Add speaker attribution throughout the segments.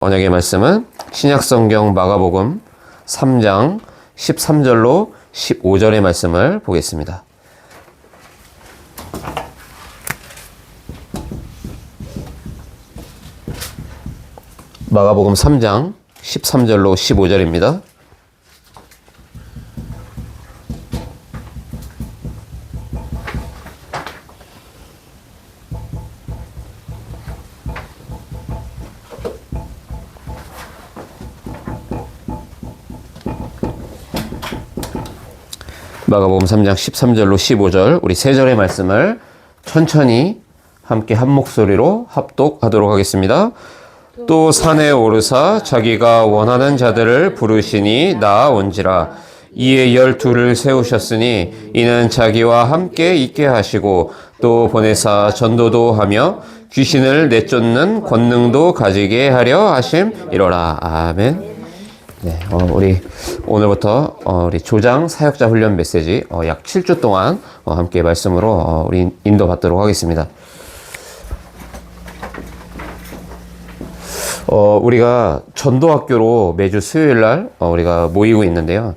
Speaker 1: 언약의 말씀은 신약성경 마가복음 3장 13절로 15절의 말씀을 보겠습니다. 마가복음 3장 13절로 15절입니다. 마가복음 3장 13절로 15절 우리 세 절의 말씀을 천천히 함께 한 목소리로 합독하도록 하겠습니다. 또 산에 오르사 자기가 원하는 자들을 부르시니 나아온지라. 이에 12를 세우셨으니 이는 자기와 함께 있게 하시고 또 보내사 전도도 하며 귀신을 내쫓는 권능도 가지게 하려 하심이로라. 아멘. 네, 우리 오늘부터 우리 조장 사역자 훈련 메시지 약 7주 동안 함께 말씀으로 우리 인도받도록 하겠습니다. 우리가 전도학교로 매주 수요일 날 우리가 모이고 있는데요.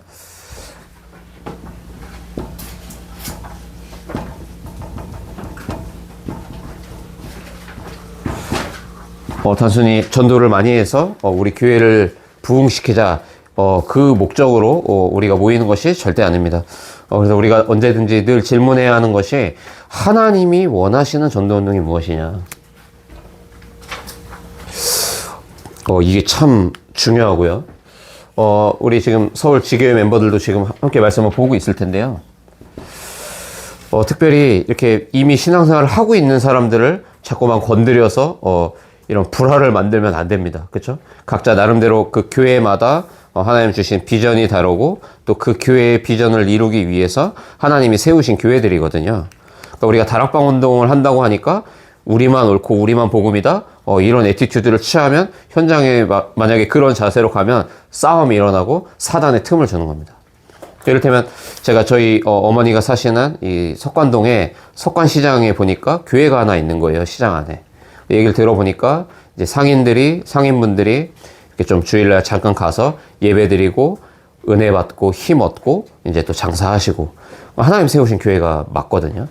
Speaker 1: 단순히 전도를 많이 해서 우리 교회를 부흥시키자 그 목적으로 우리가 모이는 것이 절대 아닙니다. 그래서 우리가 언제든지 늘 질문해야 하는 것이 하나님이 원하시는 전도운동이 무엇이냐. 이게 참 중요하고요. 우리 지금 서울 지교회 멤버들도 지금 함께 말씀을 보고 있을 텐데요. 특별히 이렇게 이미 신앙생활을 하고 있는 사람들을 자꾸만 건드려서 이런 불화를 만들면 안 됩니다. 그렇죠? 각자 나름대로 그 교회마다 하나님 주신 비전이 다르고 또 그 교회의 비전을 이루기 위해서 하나님이 세우신 교회들이거든요. 그러니까 우리가 다락방 운동을 한다고 하니까 우리만 옳고 우리만 복음이다. 이런 애티튜드를 취하면 현장에 만약에 그런 자세로 가면 싸움이 일어나고 사단의 틈을 주는 겁니다. 이를테면 제가 저희 어머니가 사시는 이 석관동에 석관시장에 보니까 교회가 하나 있는 거예요. 시장 안에. 얘기를 들어보니까 이제 상인분들이 이렇게 좀 주일날 잠깐 가서 예배 드리고 은혜 받고 힘 얻고 이제 또 장사하시고 하나님 세우신 교회가 맞거든요.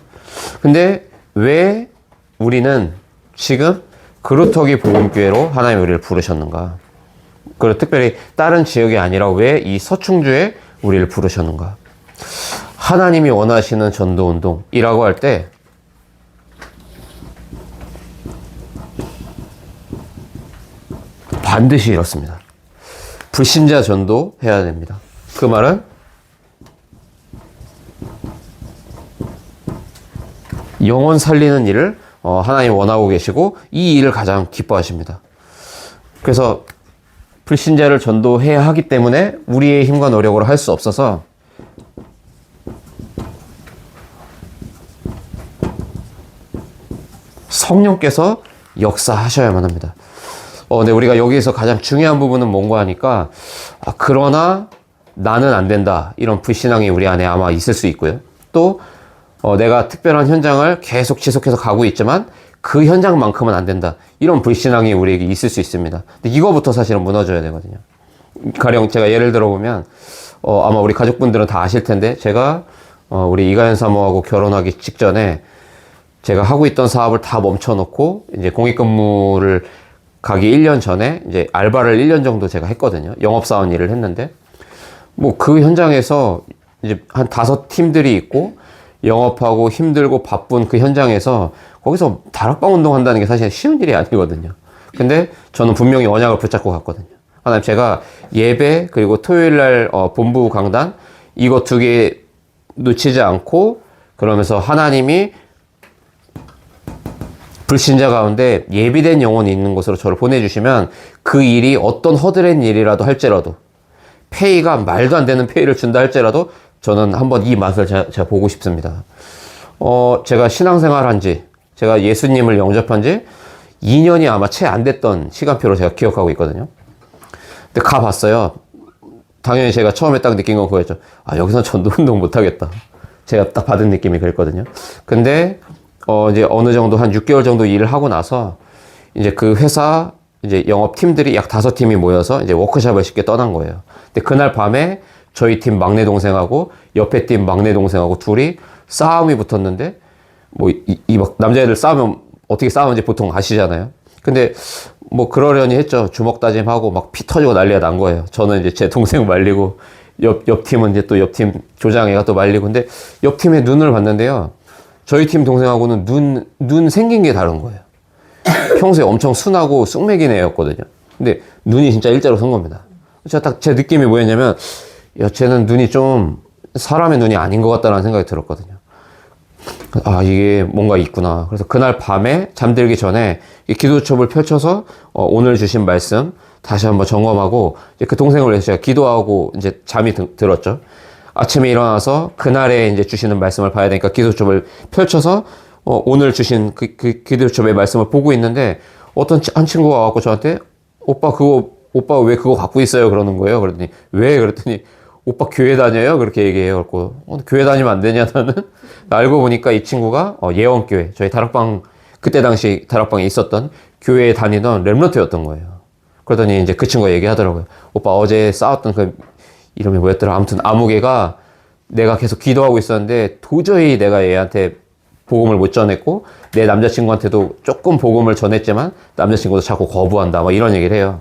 Speaker 1: 근데 왜 우리는 지금 그루터기 복음교회로 하나님 우리를 부르셨는가? 그리고 특별히 다른 지역이 아니라 왜 이 서충주에 우리를 부르셨는가? 하나님이 원하시는 전도운동이라고 할 때 반드시 이렇습니다. 불신자 전도 해야 됩니다. 그 말은 영혼 살리는 일을 하나님 원하고 계시고 이 일을 가장 기뻐하십니다. 그래서 불신자를 전도해야 하기 때문에 우리의 힘과 노력으로 할 수 없어서 성령께서 역사하셔야만 합니다. 근데 우리가 여기에서 가장 중요한 부분은 뭔가 하니까 그러나 나는 안 된다. 이런 불신앙이 우리 안에 아마 있을 수 있고요. 또 내가 특별한 현장을 계속 지속해서 가고 있지만 그 현장만큼은 안 된다. 이런 불신앙이 우리에게 있을 수 있습니다. 근데 이거부터 사실은 무너져야 되거든요. 가령 제가 예를 들어보면 아마 우리 가족분들은 다 아실 텐데 제가 우리 이가연 사모하고 결혼하기 직전에 제가 하고 있던 사업을 다 멈춰놓고 이제 공익근무를 가기 1년 전에 이제 알바를 1년 정도 제가 했거든요. 영업사원 일을 했는데 뭐 그 현장에서 이제 한 5팀들이 있고 영업하고 힘들고 바쁜 그 현장에서 거기서 다락방 운동한다는 게 사실 쉬운 일이 아니거든요. 근데 저는 분명히 언약을 붙잡고 갔거든요. 하나님 제가 예배 그리고 토요일날 본부 강단 이거 2개 놓치지 않고 그러면서 하나님이 불신자 가운데 예비된 영혼이 있는 곳으로 저를 보내주시면 그 일이 어떤 허드렛 일이라도 할지라도 페이가 말도 안 되는 페이를 준다 할지라도 저는 한번 이 맛을 제가 보고 싶습니다. 제가 신앙생활 한지 제가 예수님을 영접한 지 2년이 아마 채 안 됐던 시간표로 제가 기억하고 있거든요. 근데 가봤어요. 당연히 제가 처음에 딱 느낀 건 그거였죠. 여기서는 전도운동 못하겠다. 제가 딱 받은 느낌이 그랬거든요. 근데 이제 어느 정도 한 6개월 정도 일을 하고 나서 이제 그 회사 이제 영업팀들이 약 5팀이 모여서 이제 워크숍을 쉽게 떠난 거예요. 근데 그날 밤에 저희 팀 막내 동생하고 옆에 팀 막내 동생하고 둘이 싸움이 붙었는데, 뭐, 막 남자애들 싸우면 어떻게 싸우는지 보통 아시잖아요. 근데 뭐 그러려니 했죠. 주먹 다짐하고 막 피 터지고 난리가 난 거예요. 저는 이제 제 동생 말리고, 옆 팀은 이제 또 옆 팀 조장애가 또 말리고. 근데 옆 팀의 눈을 봤는데요. 저희 팀 동생하고는 눈 생긴 게 다른 거예요. 평소에 엄청 순하고 쑥맥인 애였거든요. 근데 눈이 진짜 일자로 선 겁니다. 제가 딱 제 느낌이 뭐였냐면, 야, 쟤는 눈이 좀 사람의 눈이 아닌 것 같다라는 생각이 들었거든요. 아, 이게 뭔가 있구나. 그래서 그날 밤에 잠들기 전에 기도첩을 펼쳐서 오늘 주신 말씀 다시 한번 점검하고, 이제 그 동생을 위해서 제가 기도하고 이제 잠이 들었죠. 아침에 일어나서 그날에 이제 주시는 말씀을 봐야 되니까 기도첩을 펼쳐서 오늘 주신 그 기도첩의 말씀을 보고 있는데, 어떤 한 친구가 와갖고 저한테 오빠 왜 그거 갖고 있어요? 그러는 거예요. 그랬더니 왜? 그랬더니 오빠 교회 다녀요? 그렇게 얘기해요. 그래서 교회 다니면 안 되냐 나는? 알고 보니까 이 친구가 예원교회, 저희 다락방, 그때 당시 다락방에 있었던 교회에 다니던 렘넌트였던 거예요. 그러더니 이제 그 친구가 얘기하더라고요. 오빠 어제 싸웠던 그 이름이 뭐였더라? 아무튼 아무개가 내가 계속 기도하고 있었는데 도저히 내가 얘한테 복음을 못 전했고, 내 남자친구한테도 조금 복음을 전했지만 남자친구도 자꾸 거부한다. 막 이런 얘기를 해요.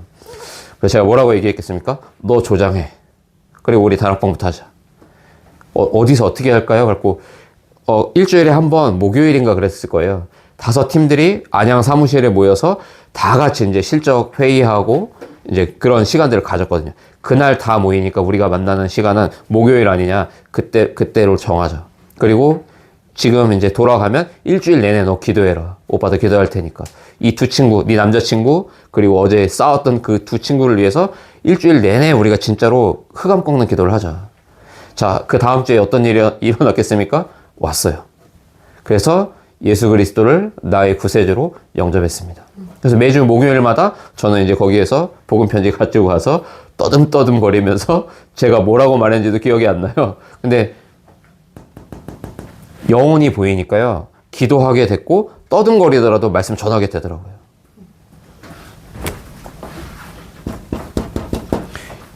Speaker 1: 그래서 제가 뭐라고 얘기했겠습니까? 너 조장해. 그리고 우리 다락방부터 하자. 어디서 어떻게 할까요? 그래갖고 일주일에 한 번 목요일인가 그랬을 거예요. 5팀들이 안양 사무실에 모여서 다 같이 이제 실적 회의하고 이제 그런 시간들을 가졌거든요. 그날 다 모이니까 우리가 만나는 시간은 목요일 아니냐, 그때로 정하자. 그리고 지금 이제 돌아가면 일주일 내내 너 기도해라. 오빠도 기도할 테니까. 이 두 친구, 네 남자친구, 그리고 어제 싸웠던 그 두 친구를 위해서 일주일 내내 우리가 진짜로 흑암 꺾는 기도를 하자. 자, 그 다음 주에 어떤 일이 일어났겠습니까? 왔어요. 그래서 예수 그리스도를 나의 구세주로 영접했습니다. 그래서 매주 목요일마다 저는 이제 거기에서 복음 편지 가지고 가서 떠듬떠듬 거리면서 제가 뭐라고 말했는지도 기억이 안 나요. 근데 영혼이 보이니까요, 기도하게 됐고 떠듬거리더라도 말씀 전하게 되더라고요.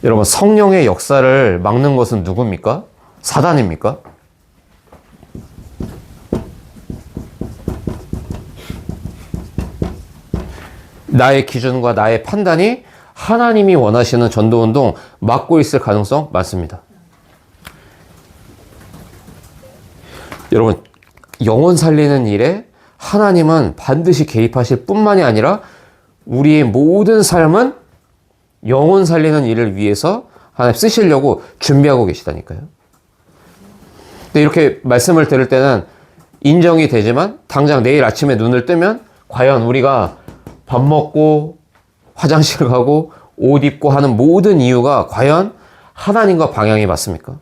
Speaker 1: 여러분, 성령의 역사를 막는 것은 누굽니까? 사단입니까? 나의 기준과 나의 판단이 하나님이 원하시는 전도운동 막고 있을 가능성 많습니다. 여러분, 영혼 살리는 일에 하나님은 반드시 개입하실 뿐만이 아니라 우리의 모든 삶은 영혼 살리는 일을 위해서 하나님 쓰시려고 준비하고 계시다니까요. 근데 이렇게 말씀을 들을 때는 인정이 되지만 당장 내일 아침에 눈을 뜨면 과연 우리가 밥 먹고 화장실 가고 옷 입고 하는 모든 이유가 과연 하나님과 방향이 맞습니까?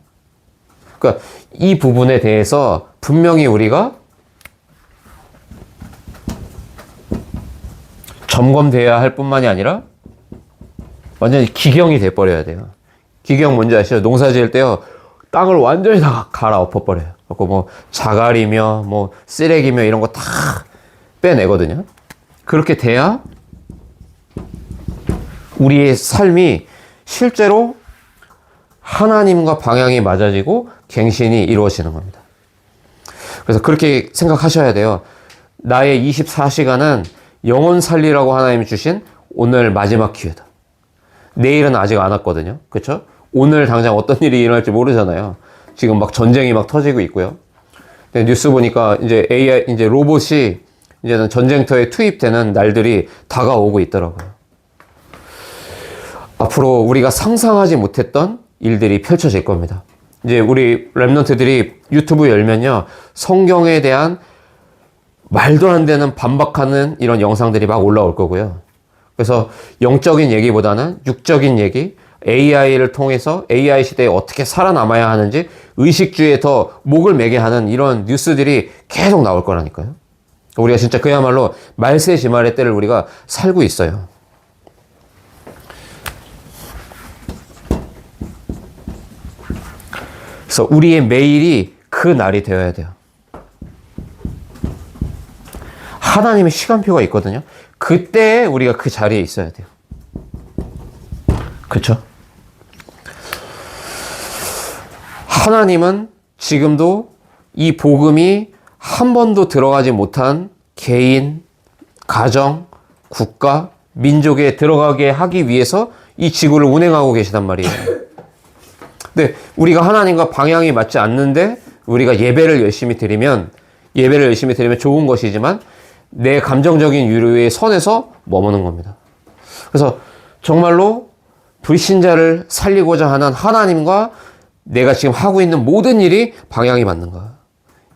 Speaker 1: 그러니까 이 부분에 대해서 분명히 우리가 점검돼야 할 뿐만이 아니라 완전히 기경이 돼버려야 돼요. 기경 뭔지 아시죠? 농사 지을 때요, 땅을 완전히 다 갈아엎어버려요. 그리고 뭐 자갈이며 뭐 쓰레기며 이런 거 다 빼내거든요. 그렇게 돼야 우리의 삶이 실제로 하나님과 방향이 맞아지고 갱신이 이루어지는 겁니다. 그래서 그렇게 생각하셔야 돼요. 나의 24시간은 영혼 살리라고 하나님이 주신 오늘 마지막 기회다. 내일은 아직 안 왔거든요. 그렇죠? 오늘 당장 어떤 일이 일어날지 모르잖아요. 지금 막 전쟁이 막 터지고 있고요. 근데 뉴스 보니까 이제 AI, 이제 로봇이 이제는 전쟁터에 투입되는 날들이 다가오고 있더라고요. 앞으로 우리가 상상하지 못했던 일들이 펼쳐질 겁니다. 이제 우리 랩런트들이 유튜브 열면요, 성경에 대한 말도 안 되는 반박하는 이런 영상들이 막 올라올 거고요. 그래서 영적인 얘기보다는 육적인 얘기, AI를 통해서 AI 시대에 어떻게 살아남아야 하는지 의식주의에 더 목을 매게 하는 이런 뉴스들이 계속 나올 거라니까요. 우리가 진짜 그야말로 말세지말의 때를 우리가 살고 있어요. 그래서 우리의 매일이 그 날이 되어야 돼요. 하나님의 시간표가 있거든요. 그때 우리가 그 자리에 있어야 돼요. 그렇죠? 하나님은 지금도 이 복음이 한 번도 들어가지 못한 개인, 가정, 국가, 민족에 들어가게 하기 위해서 이 지구를 운행하고 계시단 말이에요. 근데 우리가 하나님과 방향이 맞지 않는데 우리가 예배를 열심히 드리면 좋은 것이지만 내 감정적인 유료의 선에서 머무는 겁니다. 그래서 정말로 불신자를 살리고자 하는 하나님과 내가 지금 하고 있는 모든 일이 방향이 맞는가.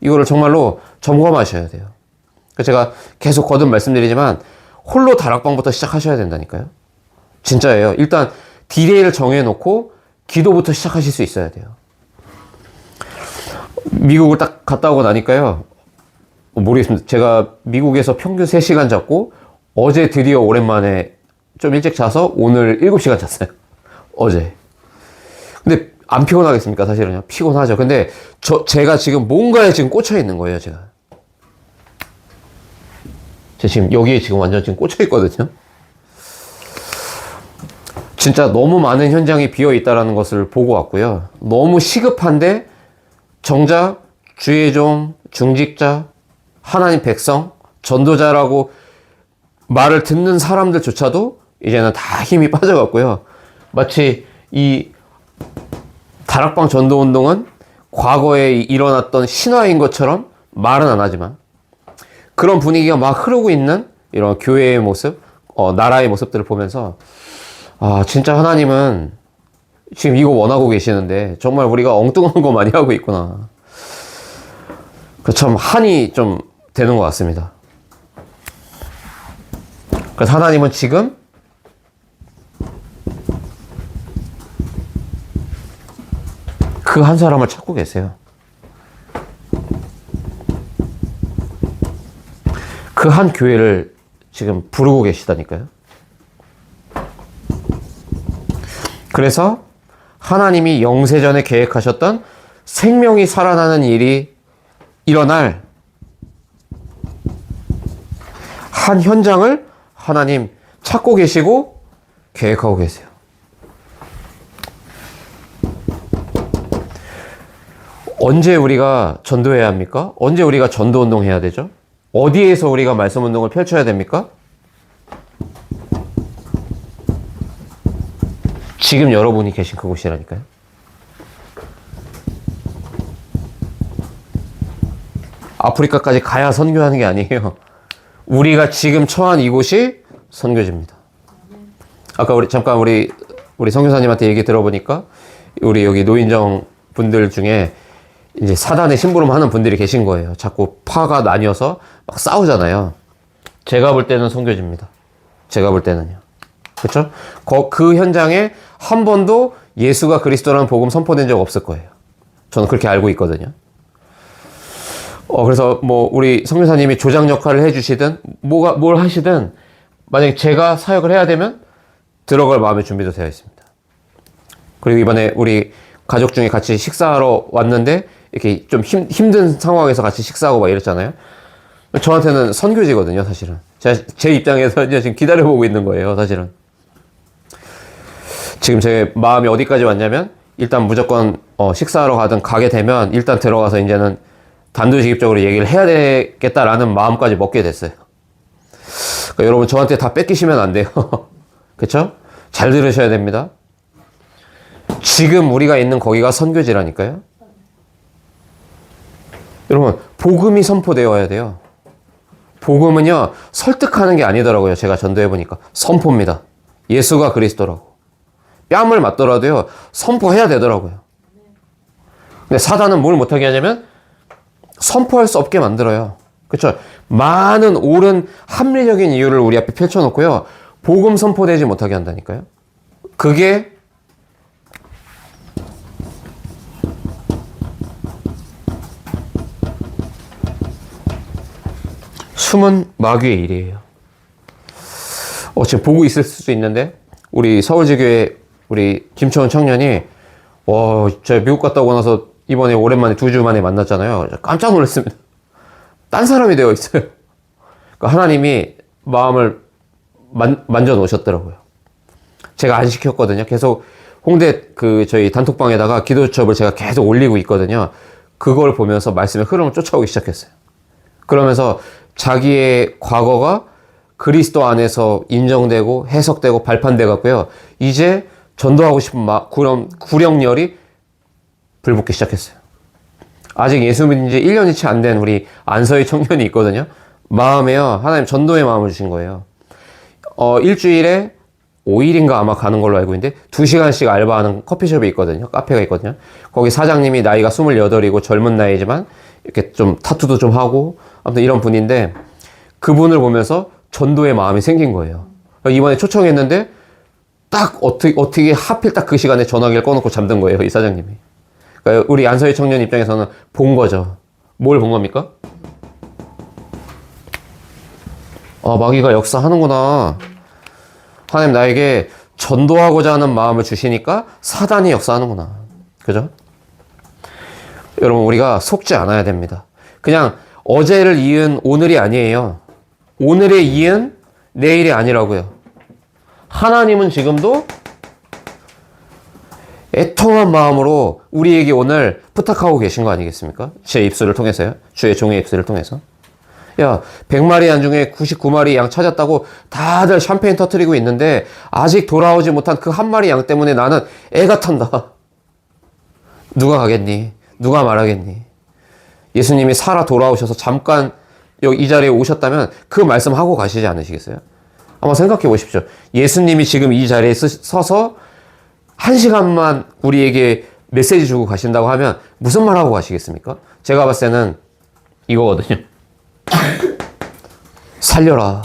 Speaker 1: 이거를 정말로 점검하셔야 돼요. 제가 계속 거듭 말씀드리지만 홀로 다락방부터 시작하셔야 된다니까요. 진짜예요. 일단 디데이를 정해놓고 기도부터 시작하실 수 있어야 돼요. 미국을 딱 갔다 오고 나니까요. 모르겠습니다. 제가 미국에서 평균 3시간 잤고 어제 드디어 오랜만에 좀 일찍 자서 오늘 7시간 잤어요. 어제. 근데 안 피곤하겠습니까? 사실은요. 피곤하죠. 근데 제가 지금 뭔가에 지금 꽂혀 있는 거예요, 제가 지금 여기에 지금 완전 지금 꽂혀 있거든요. 진짜 너무 많은 현장이 비어 있다라는 것을 보고 왔고요. 너무 시급한데 정작 주의 종, 중직자, 하나님 백성, 전도자라고 말을 듣는 사람들조차도 이제는 다 힘이 빠져갔고요. 마치 이 다락방 전도운동은 과거에 일어났던 신화인 것처럼 말은 안 하지만 그런 분위기가 막 흐르고 있는 이런 교회의 모습, 나라의 모습들을 보면서 아, 진짜 하나님은 지금 이거 원하고 계시는데 정말 우리가 엉뚱한 거 많이 하고 있구나. 참 한이 좀 되는 것 같습니다. 그래서 하나님은 지금 그 한 사람을 찾고 계세요. 그 한 교회를 지금 부르고 계시다니까요. 그래서 하나님이 영세전에 계획하셨던 생명이 살아나는 일이 일어날 한 현장을 하나님 찾고 계시고 계획하고 계세요. 언제 우리가 전도해야 합니까? 언제 우리가 전도운동 해야 되죠? 어디에서 우리가 말씀운동을 펼쳐야 됩니까? 지금 여러분이 계신 그곳이라니까요. 아프리카까지 가야 선교하는 게 아니에요. 우리가 지금 처한 이곳이 선교지입니다. 아까 잠깐 우리 선교사님한테 얘기 들어보니까 우리 여기 노인정 분들 중에 이제 사단의 심부름 하는 분들이 계신 거예요. 자꾸 파가 나뉘어서 막 싸우잖아요. 제가 볼 때는 선교지입니다. 제가 볼 때는요. 그렇죠? 그 현장에 한 번도 예수가 그리스도라는 복음 선포된 적 없을 거예요. 저는 그렇게 알고 있거든요. 그래서 뭐 우리 선교사님이 조장 역할을 해주시든 뭘 하시든 만약에 제가 사역을 해야 되면 들어갈 마음의 준비도 되어 있습니다. 그리고 이번에 우리 가족 중에 같이 식사하러 왔는데 이렇게 좀 힘든 상황에서 같이 식사하고 막 이랬잖아요. 저한테는 선교지거든요, 사실은. 제 입장에서 이제 지금 기다려보고 있는 거예요, 사실은. 지금 제 마음이 어디까지 왔냐면 일단 무조건 식사하러 가게 되면 일단 들어가서 이제는 단도직입적으로 얘기를 해야 되겠다라는 마음까지 먹게 됐어요. 그러니까 여러분 저한테 다 뺏기시면 안 돼요. 그쵸? 잘 들으셔야 됩니다. 지금 우리가 있는 거기가 선교지라니까요. 여러분 복음이 선포되어야 돼요. 복음은요 설득하는 게 아니더라고요. 제가 전도해보니까 선포입니다. 예수가 그리스도라고. 뺨을 맞더라도요 선포해야 되더라고요. 근데 사단은 뭘 못하게 하냐면 선포할 수 없게 만들어요. 그렇죠? 많은 옳은 합리적인 이유를 우리 앞에 펼쳐놓고요 복음 선포되지 못하게 한다니까요. 그게 숨은 마귀의 일이에요. 지금 보고 있을 수도 있는데 우리 서울지교회 우리 김초원 청년이 제가 미국 갔다 오고 나서 이번에 오랜만에 2주 만에 만났잖아요. 깜짝 놀랐습니다. 딴 사람이 되어 있어요. 그러니까 하나님이 마음을 만져 놓으셨더라고요. 제가 안 시켰거든요. 계속 홍대 저희 단톡방에다가 기도 수첩을 제가 계속 올리고 있거든요. 그걸 보면서 말씀의 흐름을 쫓아오기 시작했어요. 그러면서 자기의 과거가 그리스도 안에서 인정되고 해석되고 발판돼 갖고요. 이제 전도하고 싶은 구령열이 불붙기 시작했어요. 아직 예수 믿은 지 1년이 채 안 된 우리 안서희 청년이 있거든요. 마음에요. 하나님 전도의 마음을 주신 거예요. 일주일에 5일인가 아마 가는 걸로 알고 있는데 2시간씩 알바하는 커피숍이 있거든요. 카페가 있거든요. 거기 사장님이 나이가 28이고 젊은 나이지만 이렇게 좀 타투도 좀 하고 아무튼 이런 분인데 그분을 보면서 전도의 마음이 생긴 거예요. 이번에 초청했는데 딱 어떻게 하필 딱 그 시간에 전화기를 꺼놓고 잠든 거예요. 이 사장님이. 그러니까 우리 안서희 청년 입장에서는 본 거죠. 뭘 본 겁니까? 마귀가 역사하는구나. 하나님 나에게 전도하고자 하는 마음을 주시니까 사단이 역사하는구나. 그죠? 여러분 우리가 속지 않아야 됩니다. 그냥 어제를 이은 오늘이 아니에요. 오늘에 이은 내일이 아니라고요. 하나님은 지금도 애통한 마음으로 우리에게 오늘 부탁하고 계신 거 아니겠습니까? 제 입술을 통해서요. 주의 종의 입술을 통해서. 야, 100마리 양 중에 99마리 양 찾았다고 다들 샴페인 터뜨리고 있는데 아직 돌아오지 못한 그 한 마리 양 때문에 나는 애가 탄다. 누가 가겠니? 누가 말하겠니? 예수님이 살아 돌아오셔서 잠깐 여기 이 자리에 오셨다면 그 말씀 하고 가시지 않으시겠어요? 한번 생각해 보십시오. 예수님이 지금 이 자리에 서서 1시간만 우리에게 메시지 주고 가신다고 하면 무슨 말 하고 가시겠습니까? 제가 봤을 때는 이거거든요. 살려라.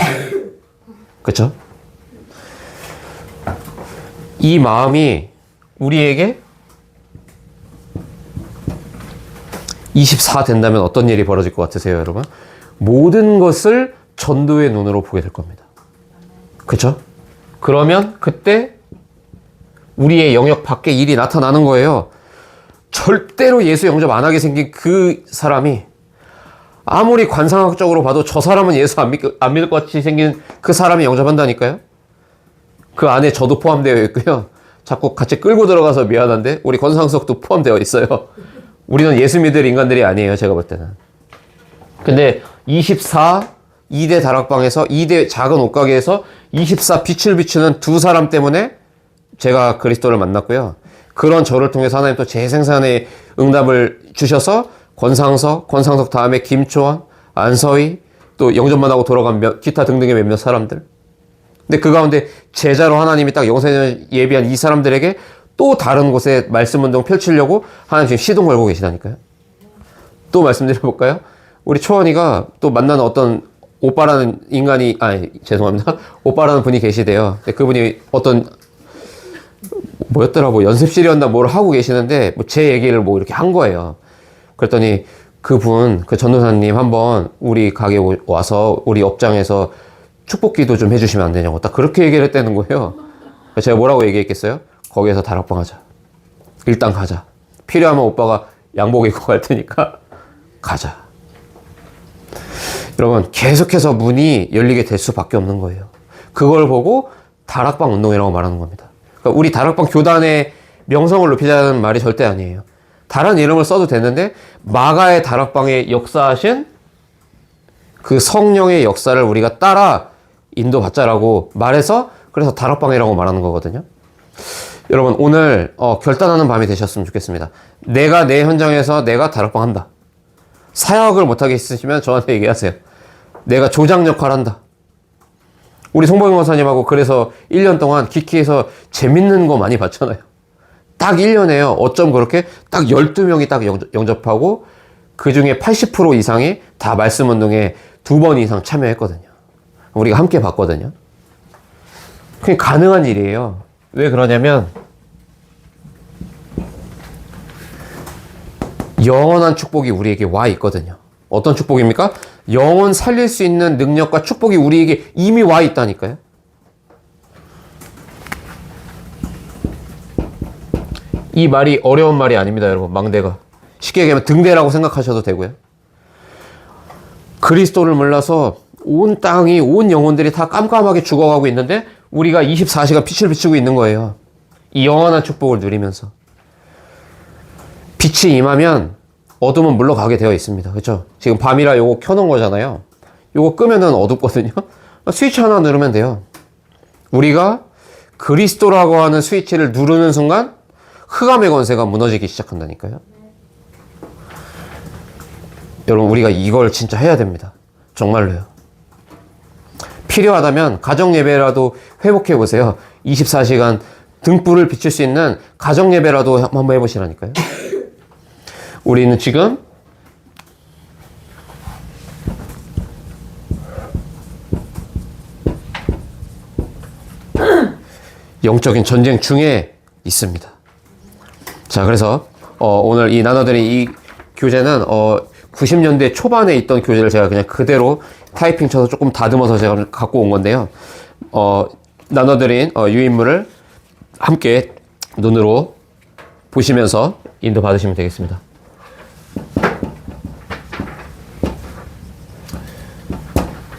Speaker 1: 그렇죠? 이 마음이 우리에게 24 된다면 어떤 일이 벌어질 것 같으세요, 여러분? 모든 것을 전도의 눈으로 보게 될 겁니다. 그렇죠? 그러면 그때 우리의 영역 밖에 일이 나타나는 거예요. 절대로 예수 영접 안 하게 생긴 그 사람이 아무리 관상학적으로 봐도 저 사람은 예수 안 믿을 것 같이 생긴 그 사람이 영접한다니까요. 그 안에 저도 포함되어 있고요. 자꾸 같이 끌고 들어가서 미안한데 우리 권상석도 포함되어 있어요. 우리는 예수 믿을 인간들이 아니에요. 제가 볼 때는. 근데 24 2대 다락방에서 2대 작은 옷가게에서 24 빛을 비추는 두 사람 때문에 제가 그리스도를 만났고요. 그런 저를 통해서 하나님 또 재생산의 응답을 주셔서 권상석 다음에 김초원, 안서희, 또 영접만 하고 돌아간 기타 등등의 몇몇 사람들. 근데 그 가운데 제자로 하나님이 딱 영생을 예비한 이 사람들에게 또 다른 곳에 말씀 운동 펼치려고 하나님 지금 시동 걸고 계시다니까요. 또 말씀드려볼까요? 우리 초원이가 또 만나는 어떤 오빠라는 인간이, 죄송합니다. 오빠라는 분이 계시대요. 그분이 어떤, 뭐였더라, 연습실이었나 뭘 하고 계시는데, 제 얘기를 이렇게 한 거예요. 그랬더니 그 전도사님 한번 우리 가게 와서 우리 업장에서 축복기도 좀 해주시면 안 되냐고 딱 그렇게 얘기를 했다는 거예요. 제가 뭐라고 얘기했겠어요? 거기에서 다락방 하자. 일단 가자. 필요하면 오빠가 양복 입고 갈 테니까 가자. 여러분 계속해서 문이 열리게 될 수밖에 없는 거예요. 그걸 보고 다락방 운동이라고 말하는 겁니다. 그러니까 우리 다락방 교단의 명성을 높이자는 말이 절대 아니에요. 다른 이름을 써도 되는데 마가의 다락방에 역사하신 그 성령의 역사를 우리가 따라 인도받자라고 말해서 그래서 다락방이라고 말하는 거거든요. 여러분 오늘 결단하는 밤이 되셨으면 좋겠습니다. 내가 내 현장에서 내가 다락방 한다. 사역을 못하게 있으시면 저한테 얘기하세요. 내가 조장 역할 한다. 우리 송보영 원사님하고 그래서 1년 동안 기키에서 재밌는 거 많이 봤잖아요. 딱 1년에요. 어쩜 그렇게 딱 12명이 딱 영접하고 그 중에 80% 이상이 다 말씀 운동에 2번 이상 참여했거든요. 우리가 함께 봤거든요. 그게 가능한 일이에요. 왜 그러냐면 영원한 축복이 우리에게 와 있거든요. 어떤 축복입니까? 영혼 살릴 수 있는 능력과 축복이 우리에게 이미 와 있다니까요. 이 말이 어려운 말이 아닙니다, 여러분. 망대가. 쉽게 얘기하면 등대라고 생각하셔도 되고요. 그리스도를 몰라서 온 땅이, 온 영혼들이 다 깜깜하게 죽어가고 있는데 우리가 24시간 빛을 비추고 있는 거예요. 이 영원한 축복을 누리면서. 빛이 임하면 어둠은 물러가게 되어 있습니다. 그렇죠? 지금 밤이라 요거 켜놓은 거잖아요. 요거 끄면은 어둡거든요. 스위치 하나 누르면 돼요. 우리가 그리스도라고 하는 스위치를 누르는 순간 흑암의 권세가 무너지기 시작한다니까요. 여러분, 우리가 이걸 진짜 해야 됩니다. 정말로요. 필요하다면 가정 예배라도 회복해 보세요. 24시간 등불을 비출 수 있는 가정 예배라도 한번 해보시라니까요. 우리는 지금 영적인 전쟁 중에 있습니다. 자, 그래서 오늘 이 나눠드린 이 교재는 90년대 초반에 있던 교재를 제가 그냥 그대로 타이핑 쳐서 조금 다듬어서 제가 갖고 온 건데요. 나눠드린 유인물을 함께 눈으로 보시면서 인도 받으시면 되겠습니다.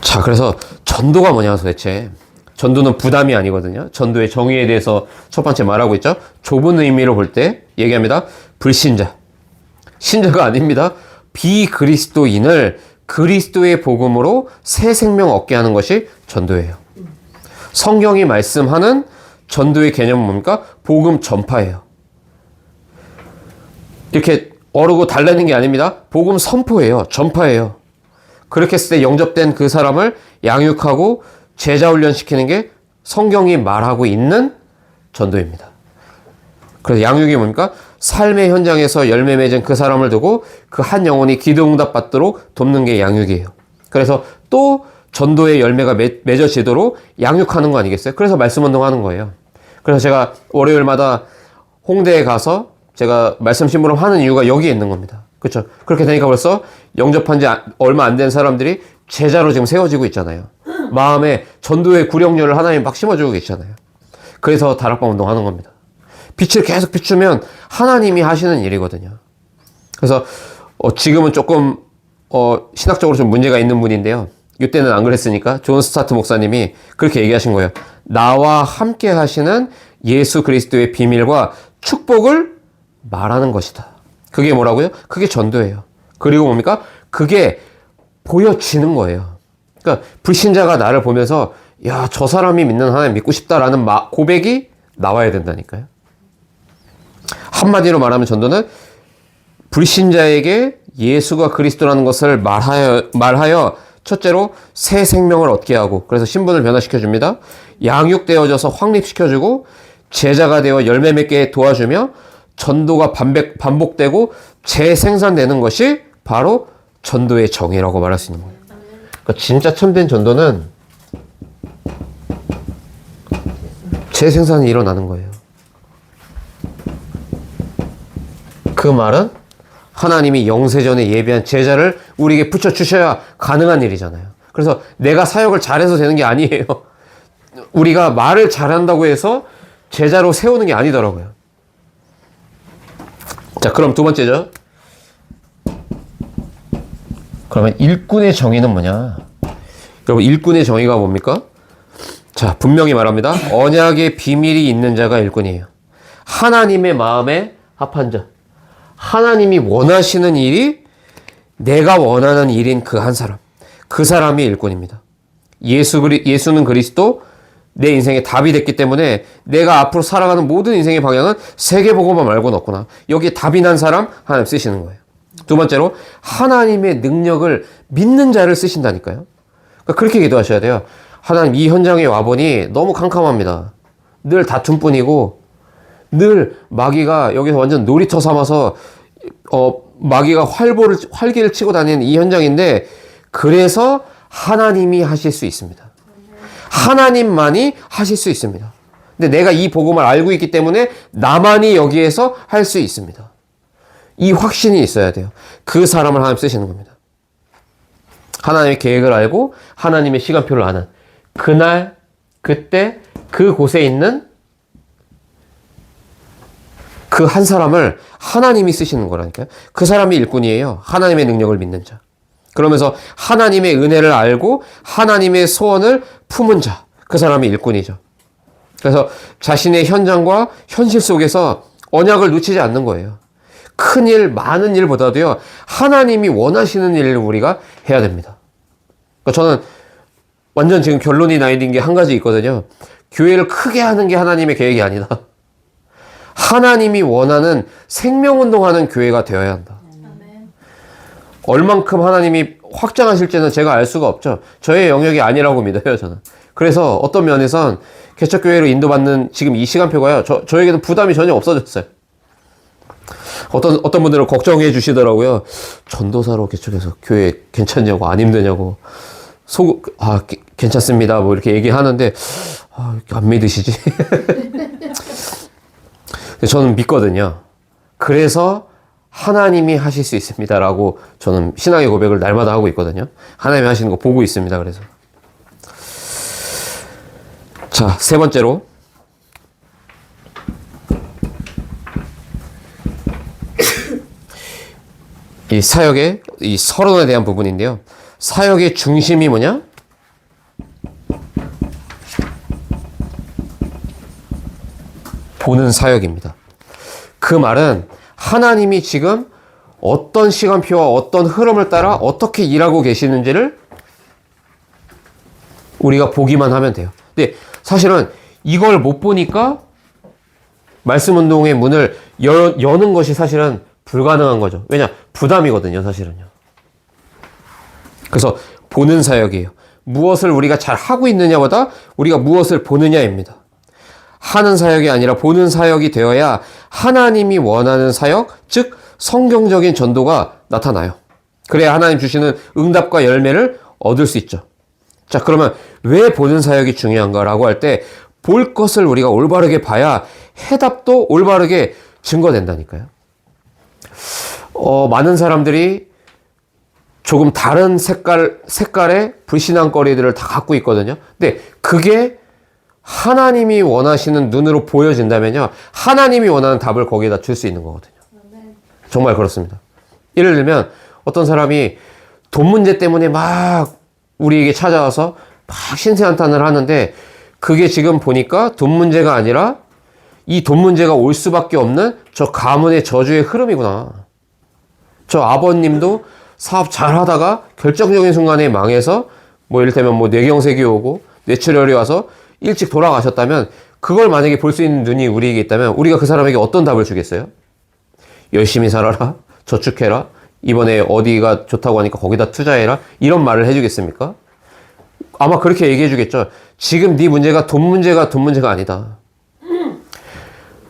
Speaker 1: 자, 그래서 전도가 뭐냐 도대체. 전도는 부담이 아니거든요. 전도의 정의에 대해서 첫 번째 말하고 있죠. 좁은 의미로 볼 때 얘기합니다. 불신자. 신자가 아닙니다. 비그리스도인을 그리스도의 복음으로 새 생명 얻게 하는 것이 전도예요. 성경이 말씀하는 전도의 개념은 뭡니까? 복음 전파예요. 이렇게 어르고 달라는 게 아닙니다. 복음 선포예요. 전파예요. 그렇게 했을 때 영접된 그 사람을 양육하고 제자 훈련시키는 게 성경이 말하고 있는 전도입니다. 그래서 양육이 뭡니까? 삶의 현장에서 열매 맺은 그 사람을 두고 그 한 영혼이 기도응답 받도록 돕는 게 양육이에요. 그래서 또 전도의 열매가 맺어지도록 양육하는 거 아니겠어요? 그래서 말씀운동 하는 거예요. 그래서 제가 월요일마다 홍대에 가서 제가 말씀 심부름 하는 이유가 여기에 있는 겁니다. 그렇죠? 그렇게 되니까 벌써 영접한 지 얼마 안 된 사람들이 제자로 지금 세워지고 있잖아요. 마음에 전도의 구령류를 하나님 막 심어주고 계시잖아요. 그래서 다락방 운동하는 겁니다. 빛을 계속 비추면 하나님이 하시는 일이거든요. 그래서 지금은 조금 신학적으로 좀 문제가 있는 분인데요. 이때는 안 그랬으니까 존 스타트 목사님이 그렇게 얘기하신 거예요. 나와 함께 하시는 예수 그리스도의 비밀과 축복을 말하는 것이다. 그게 뭐라고요? 그게 전도예요. 그리고 뭡니까? 그게 보여지는 거예요. 그러니까 불신자가 나를 보면서 야, 저 사람이 믿는 하나님 믿고 싶다라는 고백이 나와야 된다니까요. 한마디로 말하면 전도는 불신자에게 예수가 그리스도라는 것을 말하여 첫째로 새 생명을 얻게 하고, 그래서 신분을 변화시켜 줍니다. 양육되어져서 확립시켜주고 제자가 되어 열매 맺게 도와주며 전도가 반복되고 재생산되는 것이 바로 전도의 정의라고 말할 수 있는 거예요. 그러니까 진짜 참된 전도는 재생산이 일어나는 거예요. 그 말은 하나님이 영세전에 예비한 제자를 우리에게 붙여주셔야 가능한 일이잖아요. 그래서 내가 사역을 잘해서 되는 게 아니에요. 우리가 말을 잘한다고 해서 제자로 세우는 게 아니더라고요. 자, 그럼 두 번째죠. 그러면 일꾼의 정의는 뭐냐? 여러분, 일꾼의 정의가 뭡니까? 자, 분명히 말합니다. 언약의 비밀이 있는 자가 일꾼이에요. 하나님의 마음에 합한 자. 하나님이 원하시는 일이 내가 원하는 일인 그 한 사람. 그 사람이 일꾼입니다. 예수는 그리스도, 내 인생의 답이 됐기 때문에 내가 앞으로 살아가는 모든 인생의 방향은 세계복음만 말고는 없구나. 여기에 답이 난 사람 하나님 쓰시는 거예요. 두 번째로 하나님의 능력을 믿는 자를 쓰신다니까요. 그러니까 그렇게 기도하셔야 돼요. 하나님, 이 현장에 와보니 너무 캄캄합니다. 늘 다툼뿐이고 늘 마귀가 여기서 완전 놀이터 삼아서 마귀가 활기를 치고 다니는 이 현장인데, 그래서 하나님이 하실 수 있습니다. 하나님만이 하실 수 있습니다. 근데 내가 이 복음을 알고 있기 때문에 나만이 여기에서 할 수 있습니다. 이 확신이 있어야 돼요. 그 사람을 하나님 쓰시는 겁니다. 하나님의 계획을 알고 하나님의 시간표를 아는, 그날, 그때, 그곳에 있는 그 한 사람을 하나님이 쓰시는 거라니까요. 그 사람이 일꾼이에요. 하나님의 능력을 믿는 자. 그러면서 하나님의 은혜를 알고 하나님의 소원을 품은 자, 그 사람이 일꾼이죠. 그래서 자신의 현장과 현실 속에서 언약을 놓치지 않는 거예요. 큰 일, 많은 일보다도요, 하나님이 원하시는 일을 우리가 해야 됩니다. 그러니까 저는 완전 지금 결론이 나 있는 게 한 가지 있거든요. 교회를 크게 하는 게 하나님의 계획이 아니다. 하나님이 원하는 생명운동하는 교회가 되어야 한다. 얼만큼 하나님이 확장하실지는 제가 알 수가 없죠. 저의 영역이 아니라고 믿어요, 저는. 그래서 어떤 면에선 개척교회로 인도받는 지금 이 시간표가요, 저에게는 부담이 전혀 없어졌어요. 어떤 분들은 걱정해 주시더라고요. 전도사로 개척해서 교회 괜찮냐고, 안 힘드냐고. 괜찮습니다. 뭐 이렇게 얘기하는데, 안 믿으시지? 저는 믿거든요. 그래서 하나님이 하실 수 있습니다라고 저는 신앙의 고백을 날마다 하고 있거든요. 하나님이 하시는 거 보고 있습니다. 그래서. 자, 세 번째로. 이 사역의, 이 서론에 대한 부분인데요. 사역의 중심이 뭐냐? 보는 사역입니다. 그 말은 하나님이 지금 어떤 시간표와 어떤 흐름을 따라 어떻게 일하고 계시는지를 우리가 보기만 하면 돼요. 근데 사실은 이걸 못 보니까 말씀 운동의 문을 여는 것이 사실은 불가능한 거죠. 왜냐? 부담이거든요, 사실은요. 그래서 보는 사역이에요. 무엇을 우리가 잘 하고 있느냐보다 우리가 무엇을 보느냐입니다. 하는 사역이 아니라 보는 사역이 되어야 하나님이 원하는 사역, 즉 성경적인 전도가 나타나요. 그래야 하나님 주시는 응답과 열매를 얻을 수 있죠. 자, 그러면 왜 보는 사역이 중요한가라고 할 때 볼 것을 우리가 올바르게 봐야 해답도 올바르게 증거된다니까요. 많은 사람들이 조금 다른 색깔의 불신앙거리들을 다 갖고 있거든요. 근데 그게 하나님이 원하시는 눈으로 보여진다면요, 하나님이 원하는 답을 거기에다 줄 수 있는 거거든요. 정말 그렇습니다. 예를 들면 어떤 사람이 돈 문제 때문에 막 우리에게 찾아와서 막 신세한탄을 하는데, 그게 지금 보니까 돈 문제가 아니라 이 돈 문제가 올 수밖에 없는 저 가문의 저주의 흐름이구나. 저 아버님도 사업 잘 하다가 결정적인 순간에 망해서 뭐 이를테면 뭐 뇌경색이 오고 뇌출혈이 와서 일찍 돌아가셨다면, 그걸 만약에 볼 수 있는 눈이 우리에게 있다면 우리가 그 사람에게 어떤 답을 주겠어요? 열심히 살아라, 저축해라, 이번에 어디가 좋다고 하니까 거기다 투자해라, 이런 말을 해주겠습니까? 아마 그렇게 얘기해 주겠죠. 지금 네 문제가 돈 문제가 아니다.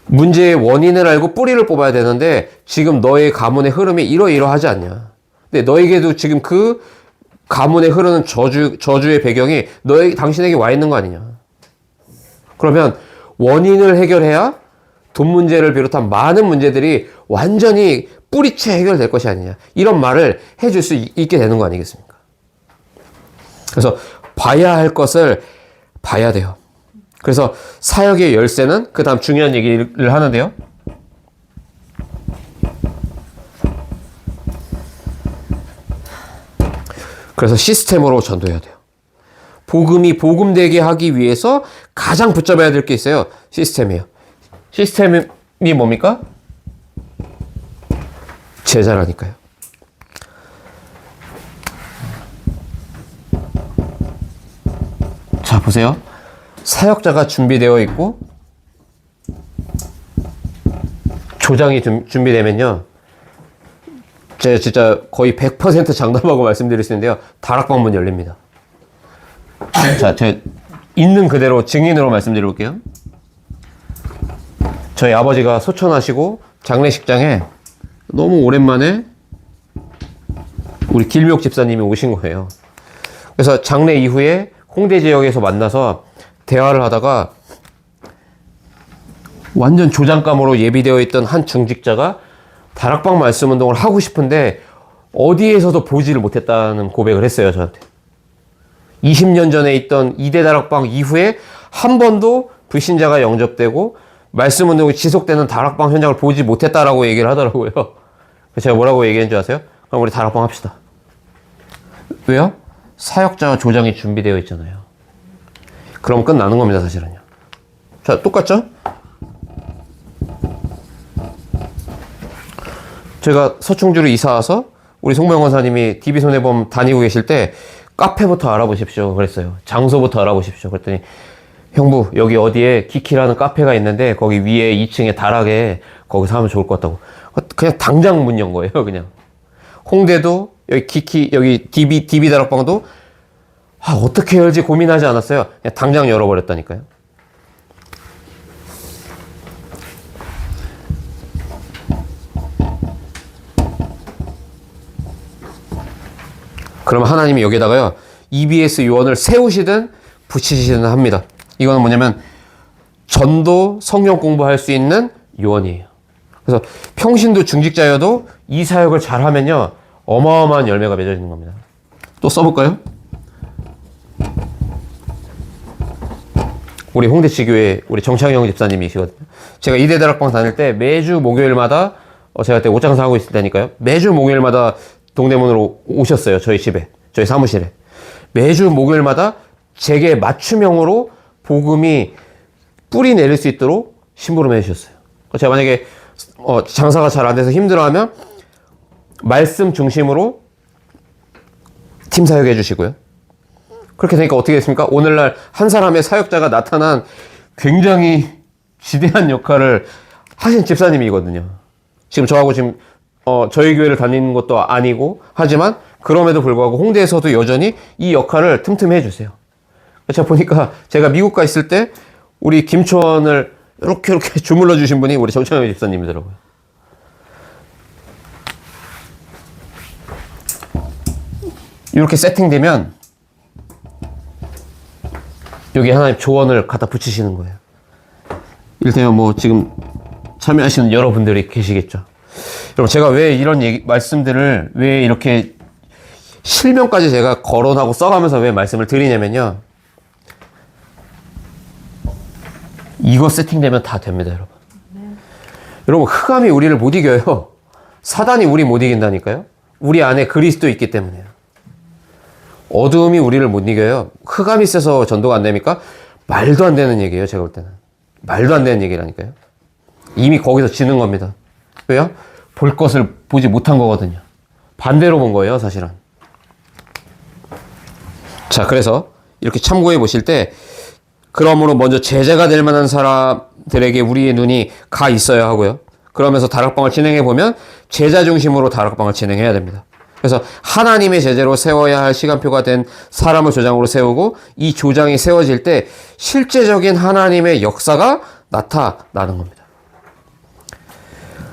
Speaker 1: 문제의 원인을 알고 뿌리를 뽑아야 되는데 지금 너의 가문의 흐름이 이러이러하지 않냐. 근데 너에게도 지금 그 가문에 흐르는 저주의 배경이 당신에게 와 있는 거 아니냐. 그러면 원인을 해결해야 돈 문제를 비롯한 많은 문제들이 완전히 뿌리채 해결될 것이 아니냐. 이런 말을 해줄 수 있게 되는 거 아니겠습니까? 그래서 봐야 할 것을 봐야 돼요. 그래서 사역의 열쇠는 그 다음 중요한 얘기를 하는데요. 그래서 시스템으로 전도해야 돼요. 복음이 복음되게 하기 위해서 가장 붙잡아야 될 게 있어요. 시스템이에요. 시스템이 뭡니까? 제자라니까요. 자, 보세요. 사역자가 준비되어 있고 조장이 준비되면요, 제가 진짜 거의 100% 장담하고 말씀드릴 수 있는데요, 다락방 문 열립니다. 자, 제가 있는 그대로 증인으로 말씀드려볼게요. 저희 아버지가 소천하시고 장례식장에 너무 오랜만에 우리 길묘 집사님이 오신 거예요. 그래서 장례 이후에 홍대 지역에서 만나서 대화를 하다가 완전 조장감으로 예비되어 있던 한 중직자가 다락방 말씀 운동을 하고 싶은데 어디에서도 보지를 못했다는 고백을 했어요, 저한테. 20년 전에 있던 2대 다락방 이후에 한 번도 불신자가 영접되고 말씀 운동이 지속되는 다락방 현장을 보지 못했다라고 얘기를 하더라고요. 제가 뭐라고 얘기한 줄 아세요? 그럼 우리 다락방 합시다. 왜요? 사역자 조장이 준비되어 있잖아요. 그럼 끝나는 겁니다, 사실은요. 자, 똑같죠? 제가 서충주로 이사 와서 우리 송모영 권사님이 DB손해보험 다니고 계실 때 카페부터 알아보십시오 그랬어요. 장소부터 알아보십시오. 그랬더니 형부 여기 어디에 키키라는 카페가 있는데 거기 위에 2층에 다락에 거기서 하면 좋을 것 같다고. 그냥 당장 문 연 거예요. 그냥 홍대도 여기 키키 여기 DB 다락방도 어떻게 열지 고민하지 않았어요. 그냥 당장 열어버렸다니까요. 그러면 하나님이 여기다가요 EBS 요원을 세우시든 붙이시든 합니다. 이거는 뭐냐면 전도 성경 공부할 수 있는 요원이에요. 그래서 평신도 중직자여도 이 사역을 잘하면요 어마어마한 열매가 맺어지는 겁니다. 또 써볼까요? 우리 홍대지교회 우리 정창영 집사님이시거든요. 제가 이대다락방 다닐 때 매주 목요일마다 제가 그때 옷장사 하고 있을 때니까요. 매주 목요일마다 동대문으로 오셨어요. 저희 집에, 저희 사무실에. 매주 목요일마다 제게 맞춤형으로 복음이 뿌리 내릴 수 있도록 심부름 해주셨어요. 제가 만약에 장사가 잘 안 돼서 힘들어하면 말씀 중심으로 팀 사역해 주시고요. 그렇게 되니까 어떻게 됐습니까? 오늘날 한 사람의 사역자가 나타난 굉장히 지대한 역할을 하신 집사님이거든요. 지금 저하고 지금 저희 교회를 다니는 것도 아니고 하지만 그럼에도 불구하고 홍대에서도 여전히 이 역할을 틈틈이 해주세요. 제가 보니까 제가 미국 가 있을 때 우리 김초원을 이렇게 주물러 주신 분이 우리 정창현 집사님이더라고요. 이렇게 세팅되면 여기 하나님 조언을 갖다 붙이시는 거예요. 이를테면 뭐 지금 참여하시는 여러분들이 계시겠죠. 여러분 제가 왜 이런 말씀들을 왜 이렇게 실명까지 제가 거론하고 써가면서 왜 말씀을 드리냐면요. 이거 세팅되면 다 됩니다, 여러분. 여러분 흑암이 우리를 못 이겨요. 사단이 우리 못 이긴다니까요. 우리 안에 그리스도 있기 때문에요. 어두움이 우리를 못 이겨요. 흑암이 있어서 전도가 안 됩니까? 말도 안 되는 얘기예요, 제가 볼 때는. 말도 안 되는 얘기라니까요. 이미 거기서 지는 겁니다. 왜요? 볼 것을 보지 못한 거거든요. 반대로 본 거예요, 사실은. 자, 그래서 이렇게 참고해 보실 때, 그러므로 먼저 제자가 될 만한 사람들에게 우리의 눈이 가 있어야 하고요. 그러면서 다락방을 진행해 보면 제자 중심으로 다락방을 진행해야 됩니다. 그래서 하나님의 제자로 세워야 할 시간표가 된 사람을 조장으로 세우고 이 조장이 세워질 때 실제적인 하나님의 역사가 나타나는 겁니다.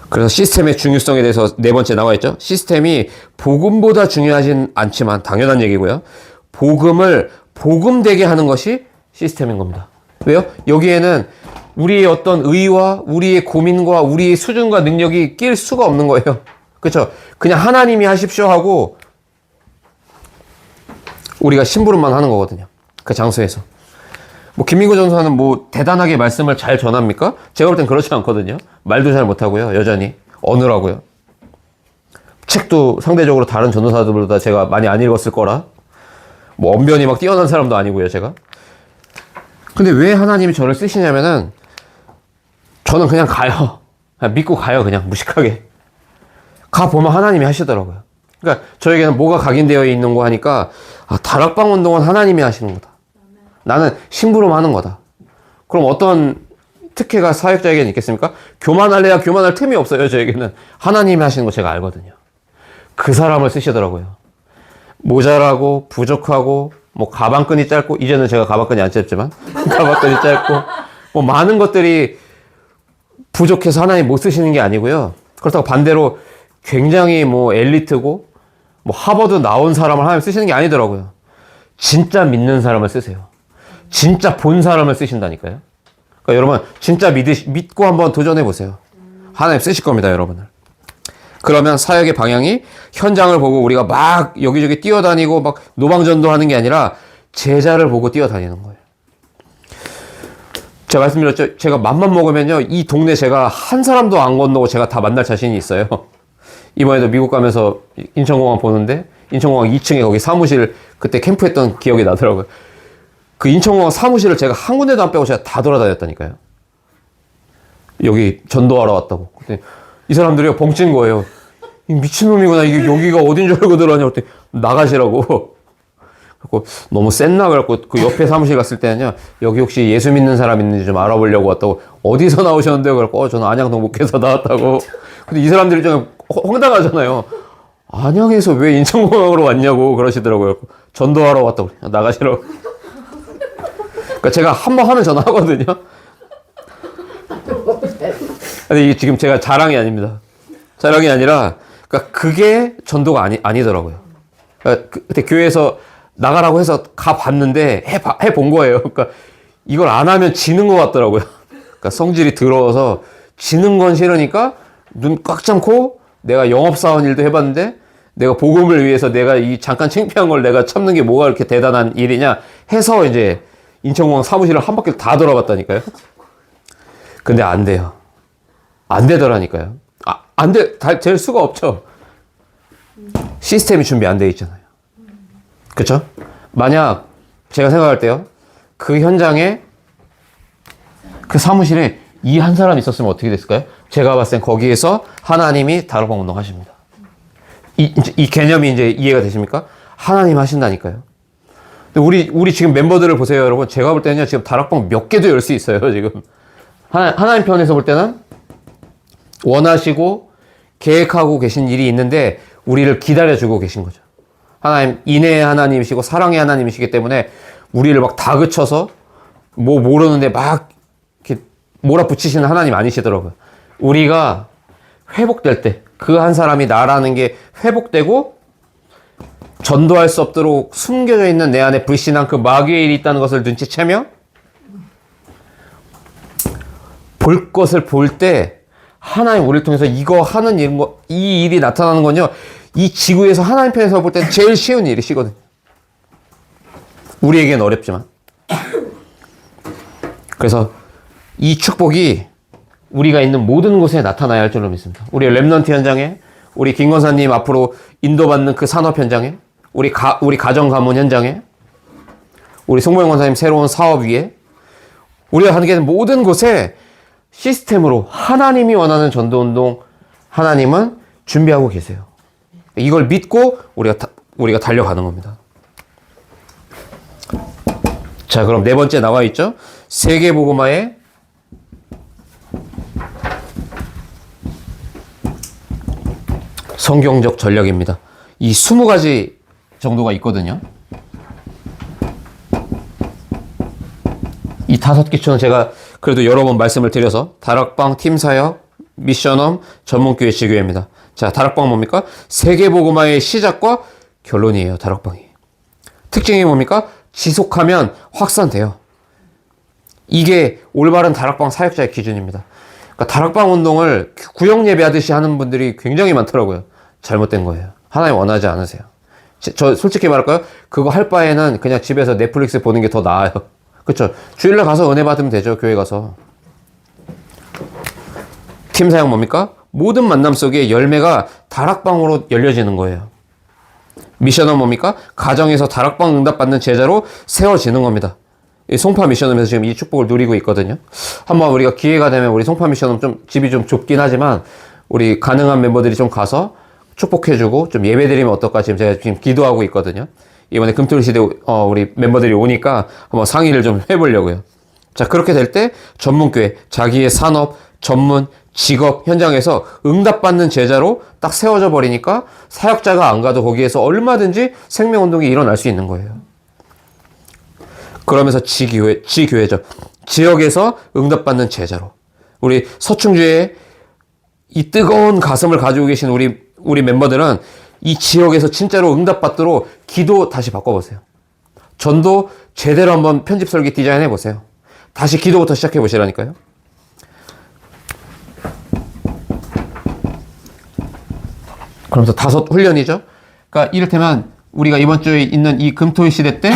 Speaker 1: 그래서 시스템의 중요성에 대해서 네 번째 나와 있죠. 시스템이 복음보다 중요하진 않지만 당연한 얘기고요. 복음을 복음되게 하는 것이 시스템인 겁니다. 왜요? 여기에는 우리의 어떤 의와 우리의 고민과 우리의 수준과 능력이 낄 수가 없는 거예요. 그렇죠? 그냥 하나님이 하십시오 하고 우리가 심부름만 하는 거거든요. 그 장소에서. 뭐 김민구 전사는 뭐 대단하게 말씀을 잘 전합니까? 제가 볼 땐 그렇지 않거든요. 말도 잘 못하고요. 여전히 어느라고요. 책도 상대적으로 다른 전도사들보다 제가 많이 안 읽었을 거라. 뭐 언변이 막 뛰어난 사람도 아니고요, 제가. 근데 왜 하나님이 저를 쓰시냐면은 저는 그냥 가요. 그냥 믿고 가요. 그냥 무식하게. 가보면 하나님이 하시더라고요. 그러니까 저에게는 뭐가 각인되어 있는 거 하니까 다락방 운동은 하나님이 하시는 거다. 나는 심부름 하는 거다. 그럼 어떤 특혜가 사역자에게는 있겠습니까? 교만할래야 교만할 틈이 없어요. 저에게는 하나님이 하시는 거 제가 알거든요. 그 사람을 쓰시더라고요. 모자라고 부족하고 뭐 가방끈이 짧고 이제는 제가 가방끈이 안 짧지만 가방끈이 짧고 뭐 많은 것들이 부족해서 하나님 못 쓰시는 게 아니고요. 그렇다고 반대로 굉장히 뭐 엘리트고 뭐 하버드 나온 사람을 하나님 쓰시는 게 아니더라고요. 진짜 믿는 사람을 쓰세요. 진짜 본 사람을 쓰신다니까요. 그러니까 여러분 진짜 믿고 한번 도전해 보세요. 하나님 쓰실 겁니다, 여러분을. 그러면 사역의 방향이 현장을 보고 우리가 막 여기저기 뛰어다니고 막 노방전도 하는 게 아니라 제자를 보고 뛰어다니는 거예요. 제가 말씀드렸죠. 제가 맘만 먹으면요. 이 동네 제가 한 사람도 안 건너고 제가 다 만날 자신이 있어요. 이번에도 미국 가면서 인천공항 보는데 인천공항 2층에 거기 사무실 그때 캠프했던 기억이 나더라고요. 그 인천공항 사무실을 제가 한 군데도 안 빼고 제가 다 돌아다녔다니까요. 여기 전도하러 왔다고. 그때 이 사람들이 벙찐 거예요. 이 미친놈이구나. 이게 여기가 어딘 줄 알고 들어가냐고. 그때 나가시라고. 그래서 너무 쎘나 그래갖고 그 옆에 사무실 갔을 때는요. 여기 혹시 예수 믿는 사람 있는지 좀 알아보려고 왔다고. 어디서 나오셨는데요? 그래갖고 저는 안양동 목회에서 나왔다고. 근데 이 사람들이 좀 황당하잖아요. 안양에서 왜 인천공항으로 왔냐고 그러시더라고요. 전도하러 왔다고. 나가시라고. 그러니까 제가 한 번 하면 전화하거든요. 근데 이게 지금 제가 자랑이 아닙니다. 자랑이 아니라, 그러니까 그게 전도가 아니더라고요. 그러니까 그때 교회에서 나가라고 해서 가봤는데 해본 거예요. 그러니까 이걸 안 하면 지는 것 같더라고요. 그러니까 성질이 더러워서 지는 건 싫으니까 눈 꽉 참고 내가 영업사원 일도 해봤는데 내가 복음을 위해서 내가 이 잠깐 창피한 걸 내가 참는 게 뭐가 그렇게 대단한 일이냐 해서 이제 인천공항 사무실을 한 바퀴를 다 돌아봤다니까요. 근데 안 돼요. 안 되더라니까요. 될 수가 없죠. 시스템이 준비 안 돼 있잖아요. 그쵸? 만약 제가 생각할 때요. 그 현장에 그 사무실에 이 한 사람 있었으면 어떻게 됐을까요? 제가 봤을 땐 거기에서 하나님이 다락방 운동 하십니다. 이 개념이 이제 이해가 되십니까? 하나님 하신다니까요. 근데 우리 지금 멤버들을 보세요, 여러분. 제가 볼 때는요, 지금 다락방 몇 개도 열 수 있어요, 지금. 하나님 편에서 볼 때는 원하시고 계획하고 계신 일이 있는데 우리를 기다려주고 계신 거죠. 하나님, 인애의 하나님이시고 사랑의 하나님이시기 때문에 우리를 막 다그쳐서 뭐 모르는데 막 이렇게 몰아붙이시는 하나님 아니시더라고요. 우리가 회복될 때 그 한 사람이 나라는 게 회복되고 전도할 수 없도록 숨겨져 있는 내 안에 불신한 그 마귀의 일이 있다는 것을 눈치채며 볼 것을 볼 때 하나님 우리를 통해서 이거 하는 이 일이 나타나는 건요. 이 지구에서 하나님 편에서 볼 때는 제일 쉬운 일이시거든요. 우리에겐 어렵지만. 그래서 이 축복이 우리가 있는 모든 곳에 나타나야 할 줄로 믿습니다. 우리 랩넌트 현장에, 우리 김건사님 앞으로 인도받는 그 산업 현장에, 우리 가정 가문 현장에, 우리 송모영 권사님 새로운 사업 위에, 우리가 하게 된 모든 곳에 시스템으로 하나님이 원하는 전도운동 하나님은 준비하고 계세요. 이걸 믿고 우리가 달려가는 겁니다. 자, 그럼 네 번째 나와 있죠? 세계복음화의 성경적 전략입니다. 이 20가지 정도가 있거든요. 이 5기초는 제가 그래도 여러 번 말씀을 드려서 다락방, 팀사역, 미션홈, 전문교회 지교회입니다. 자, 다락방 뭡니까? 세계복음화의 시작과 결론이에요. 다락방이. 특징이 뭡니까? 지속하면 확산돼요. 이게 올바른 다락방 사역자의 기준입니다. 그러니까 다락방 운동을 구역 예배하듯이 하는 분들이 굉장히 많더라고요. 잘못된 거예요. 하나님 원하지 않으세요. 저 솔직히 말할까요? 그거 할 바에는 그냥 집에서 넷플릭스 보는 게 더 나아요. 그렇죠? 주일날 가서 은혜 받으면 되죠. 교회 가서. 팀 사역 뭡니까? 모든 만남 속에 열매가 다락방으로 열려지는 거예요. 미션은 뭡니까? 가정에서 다락방 응답받는 제자로 세워지는 겁니다. 이 송파 미션홈에서 지금 이 축복을 누리고 있거든요. 한번 우리가 기회가 되면 우리 송파 미션홈 집이 좀 좁긴 하지만 우리 가능한 멤버들이 좀 가서 축복해주고 좀 예배드리면 어떨까 제가 지금 기도하고 있거든요. 이번에 금토일 시대 우리 멤버들이 오니까 한번 상의를 좀 해보려고요. 자, 그렇게 될 때 전문교회, 자기의 산업, 전문, 직업 현장에서 응답받는 제자로 딱 세워져 버리니까 사역자가 안 가도 거기에서 얼마든지 생명운동이 일어날 수 있는 거예요. 그러면서 지교회죠. 지역에서 응답받는 제자로. 우리 서충주의 이 뜨거운 가슴을 가지고 계신 우리 멤버들은 이 지역에서 진짜로 응답받도록 기도 다시 바꿔보세요. 전도 제대로 한번 편집 설계 디자인 해보세요. 다시 기도부터 시작해 보시라니까요. 그러면서 5 훈련이죠. 그러니까 이를테면 우리가 이번 주에 있는 이 금토일 시대 때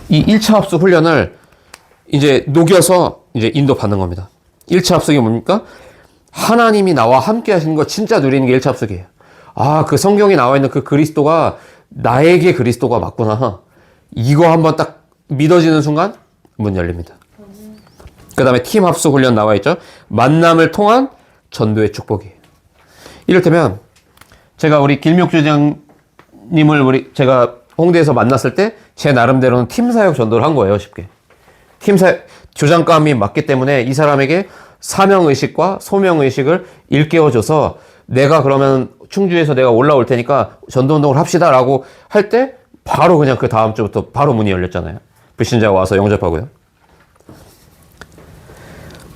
Speaker 1: 이 1차 합숙 훈련을 이제 녹여서 이제 인도 받는 겁니다. 1차 합숙이 뭡니까? 하나님이 나와 함께 하시는 거 진짜 누리는 게 1차 합숙이에요. 아, 그 성경에 나와 있는 그 그리스도가 나에게 그리스도가 맞구나. 이거 한번 딱 믿어지는 순간 문 열립니다. 그 다음에 팀 합숙 훈련 나와 있죠. 만남을 통한 전도의 축복이에요. 이를테면 제가 우리 길미옥주장님을 제가 홍대에서 만났을 때 제 나름대로는 팀 사역 전도를 한 거예요. 쉽게. 팀 사역 조장감이 맞기 때문에 이 사람에게 사명의식과 소명의식을 일깨워줘서 내가 그러면 충주에서 내가 올라올 테니까 전도운동을 합시다 라고 할 때 바로 그냥 그 다음 주부터 바로 문이 열렸잖아요. 불신자가 와서 영접하고요.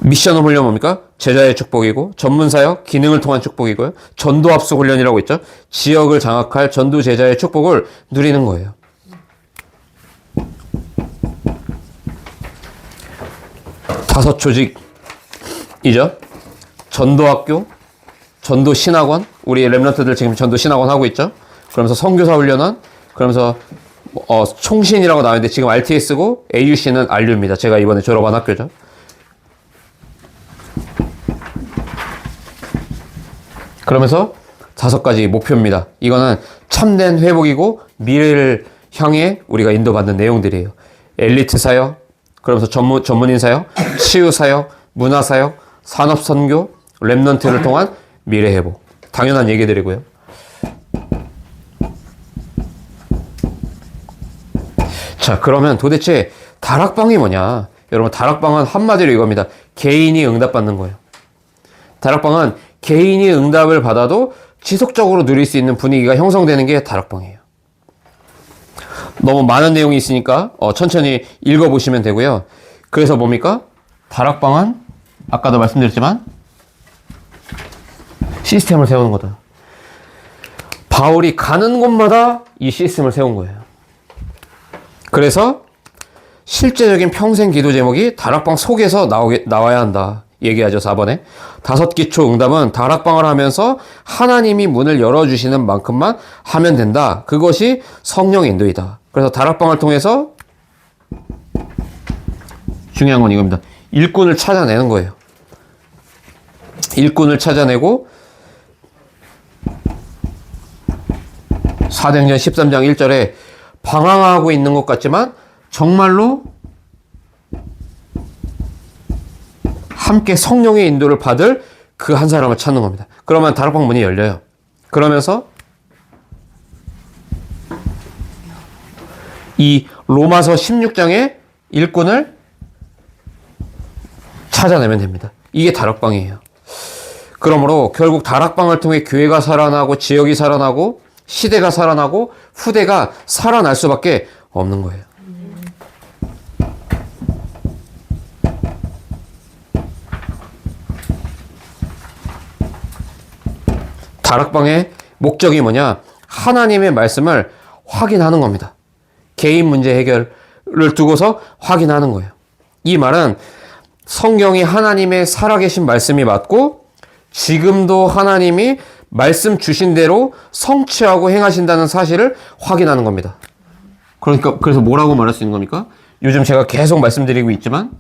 Speaker 1: 미션 훈련 뭡니까? 제자의 축복이고, 전문사역, 기능을 통한 축복이고요. 전도합숙 훈련이라고 있죠. 지역을 장악할 전도 제자의 축복을 누리는 거예요. 다섯 조직이죠. 전도학교, 전도신학원, 우리 랩런트들 지금 전도신학원 하고 있죠. 그러면서 선교사 훈련원, 그러면서 총신이라고 나오는데 지금 RTS고 AUC는 RU입니다. 제가 이번에 졸업한 학교죠. 그러면서 5가지 목표입니다. 이거는 참된 회복이고 미래를 향해 우리가 인도받는 내용들이에요. 엘리트 사역, 그러면서 전문인 사역, 치유 사역, 문화 사역, 산업 선교, 랩넌트를 통한 미래 회복. 당연한 얘기들이고요. 자, 그러면 도대체 다락방이 뭐냐? 여러분, 다락방은 한마디로 이겁니다. 개인이 응답받는 거예요. 다락방은 개인이 응답을 받아도 지속적으로 누릴 수 있는 분위기가 형성되는 게 다락방이에요. 너무 많은 내용이 있으니까 천천히 읽어보시면 되고요. 그래서 뭡니까? 다락방은 아까도 말씀드렸지만 시스템을 세우는 거다. 바울이 가는 곳마다 이 시스템을 세운 거예요. 그래서 실제적인 평생 기도 제목이 다락방 속에서 나와야 한다. 얘기하죠. 4번에. 5기초 응답은 다락방을 하면서 하나님이 문을 열어주시는 만큼만 하면 된다. 그것이 성령의 인도이다. 그래서 다락방을 통해서 중요한 건 이겁니다. 일꾼을 찾아내는 거예요. 일꾼을 찾아내고 사도행전 13장 1절에 방황하고 있는 것 같지만 정말로 함께 성령의 인도를 받을 그 한 사람을 찾는 겁니다. 그러면 다락방 문이 열려요. 그러면서 이 로마서 16장의 일꾼을 찾아내면 됩니다. 이게 다락방이에요. 그러므로 결국 다락방을 통해 교회가 살아나고 지역이 살아나고 시대가 살아나고 후대가 살아날 수밖에 없는 거예요. 다락방의 목적이 뭐냐? 하나님의 말씀을 확인하는 겁니다. 개인 문제 해결을 두고서 확인하는 거예요. 이 말은 성경이 하나님의 살아계신 말씀이 맞고 지금도 하나님이 말씀 주신 대로 성취하고 행하신다는 사실을 확인하는 겁니다. 그러니까 그래서 뭐라고 말할 수 있는 겁니까? 요즘 제가 계속 말씀드리고 있지만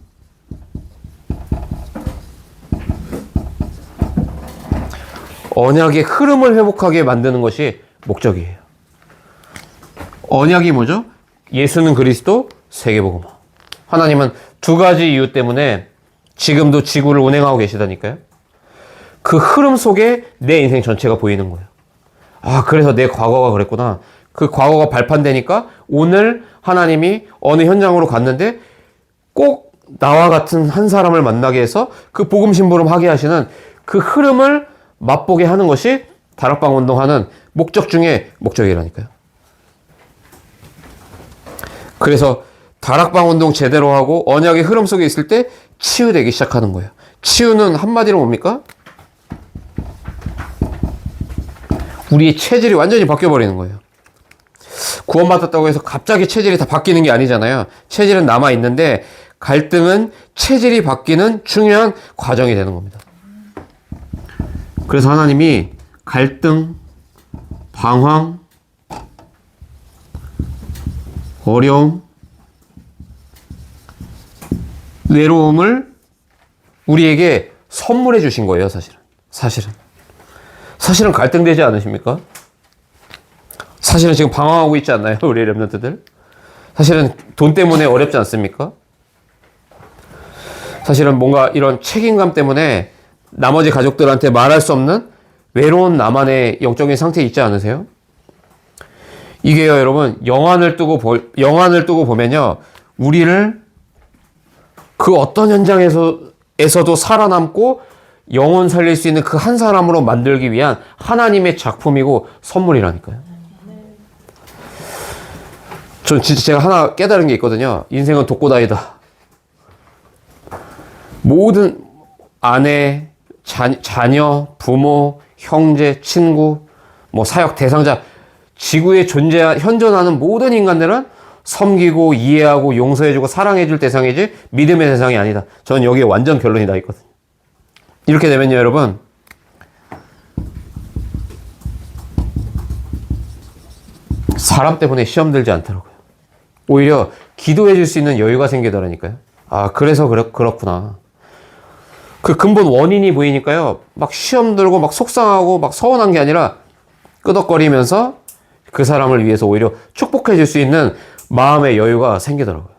Speaker 1: 언약의 흐름을 회복하게 만드는 것이 목적이에요. 언약이 뭐죠? 예수는 그리스도, 세계복음. 하나님은 2가지 이유 때문에 지금도 지구를 운행하고 계시다니까요. 그 흐름 속에 내 인생 전체가 보이는 거예요. 아, 그래서 내 과거가 그랬구나. 그 과거가 발판되니까 오늘 하나님이 어느 현장으로 갔는데 꼭 나와 같은 한 사람을 만나게 해서 그 복음 심부름하게 하시는 그 흐름을 맛보게 하는 것이 다락방 운동하는 목적 중에 목적이라니까요. 그래서 다락방 운동 제대로 하고 언약의 흐름 속에 있을 때 치유되기 시작하는 거예요. 치유는 한마디로 뭡니까? 우리의 체질이 완전히 바뀌어버리는 거예요. 구원받았다고 해서 갑자기 체질이 다 바뀌는 게 아니잖아요. 체질은 남아있는데 갈등은 체질이 바뀌는 중요한 과정이 되는 겁니다. 그래서 하나님이 갈등, 방황, 어려움, 외로움을 우리에게 선물해 주신 거예요, 사실은. 사실은 갈등되지 않으십니까? 사실은 지금 방황하고 있지 않나요? 우리 랩런트들? 사실은 돈 때문에 어렵지 않습니까? 사실은 뭔가 이런 책임감 때문에 나머지 가족들한테 말할 수 없는 외로운 나만의 영적인 상태에 있지 않으세요? 이게요, 여러분, 영안을 뜨고 보면요, 우리를 그 어떤 현장에서도 살아남고 영혼 살릴 수 있는 그 한 사람으로 만들기 위한 하나님의 작품이고 선물이라니까요. 전 진짜 제가 하나 깨달은 게 있거든요. 인생은 독고다이다. 모든 아내, 자녀, 부모, 형제, 친구, 뭐 사역 대상자, 지구에 현존하는 모든 인간들은 섬기고 이해하고 용서해주고 사랑해줄 대상이지 믿음의 대상이 아니다. 저는 여기에 완전 결론이 나 있거든요. 이렇게 되면요, 여러분, 사람 때문에 시험 들지 않더라고요. 오히려 기도해줄 수 있는 여유가 생기더라니까요. 아, 그래서 그렇구나. 그 근본 원인이 보이니까요, 막 시험 들고 막 속상하고 막 서운한 게 아니라 끄덕거리면서 그 사람을 위해서 오히려 축복해 줄 수 있는 마음의 여유가 생기더라고요.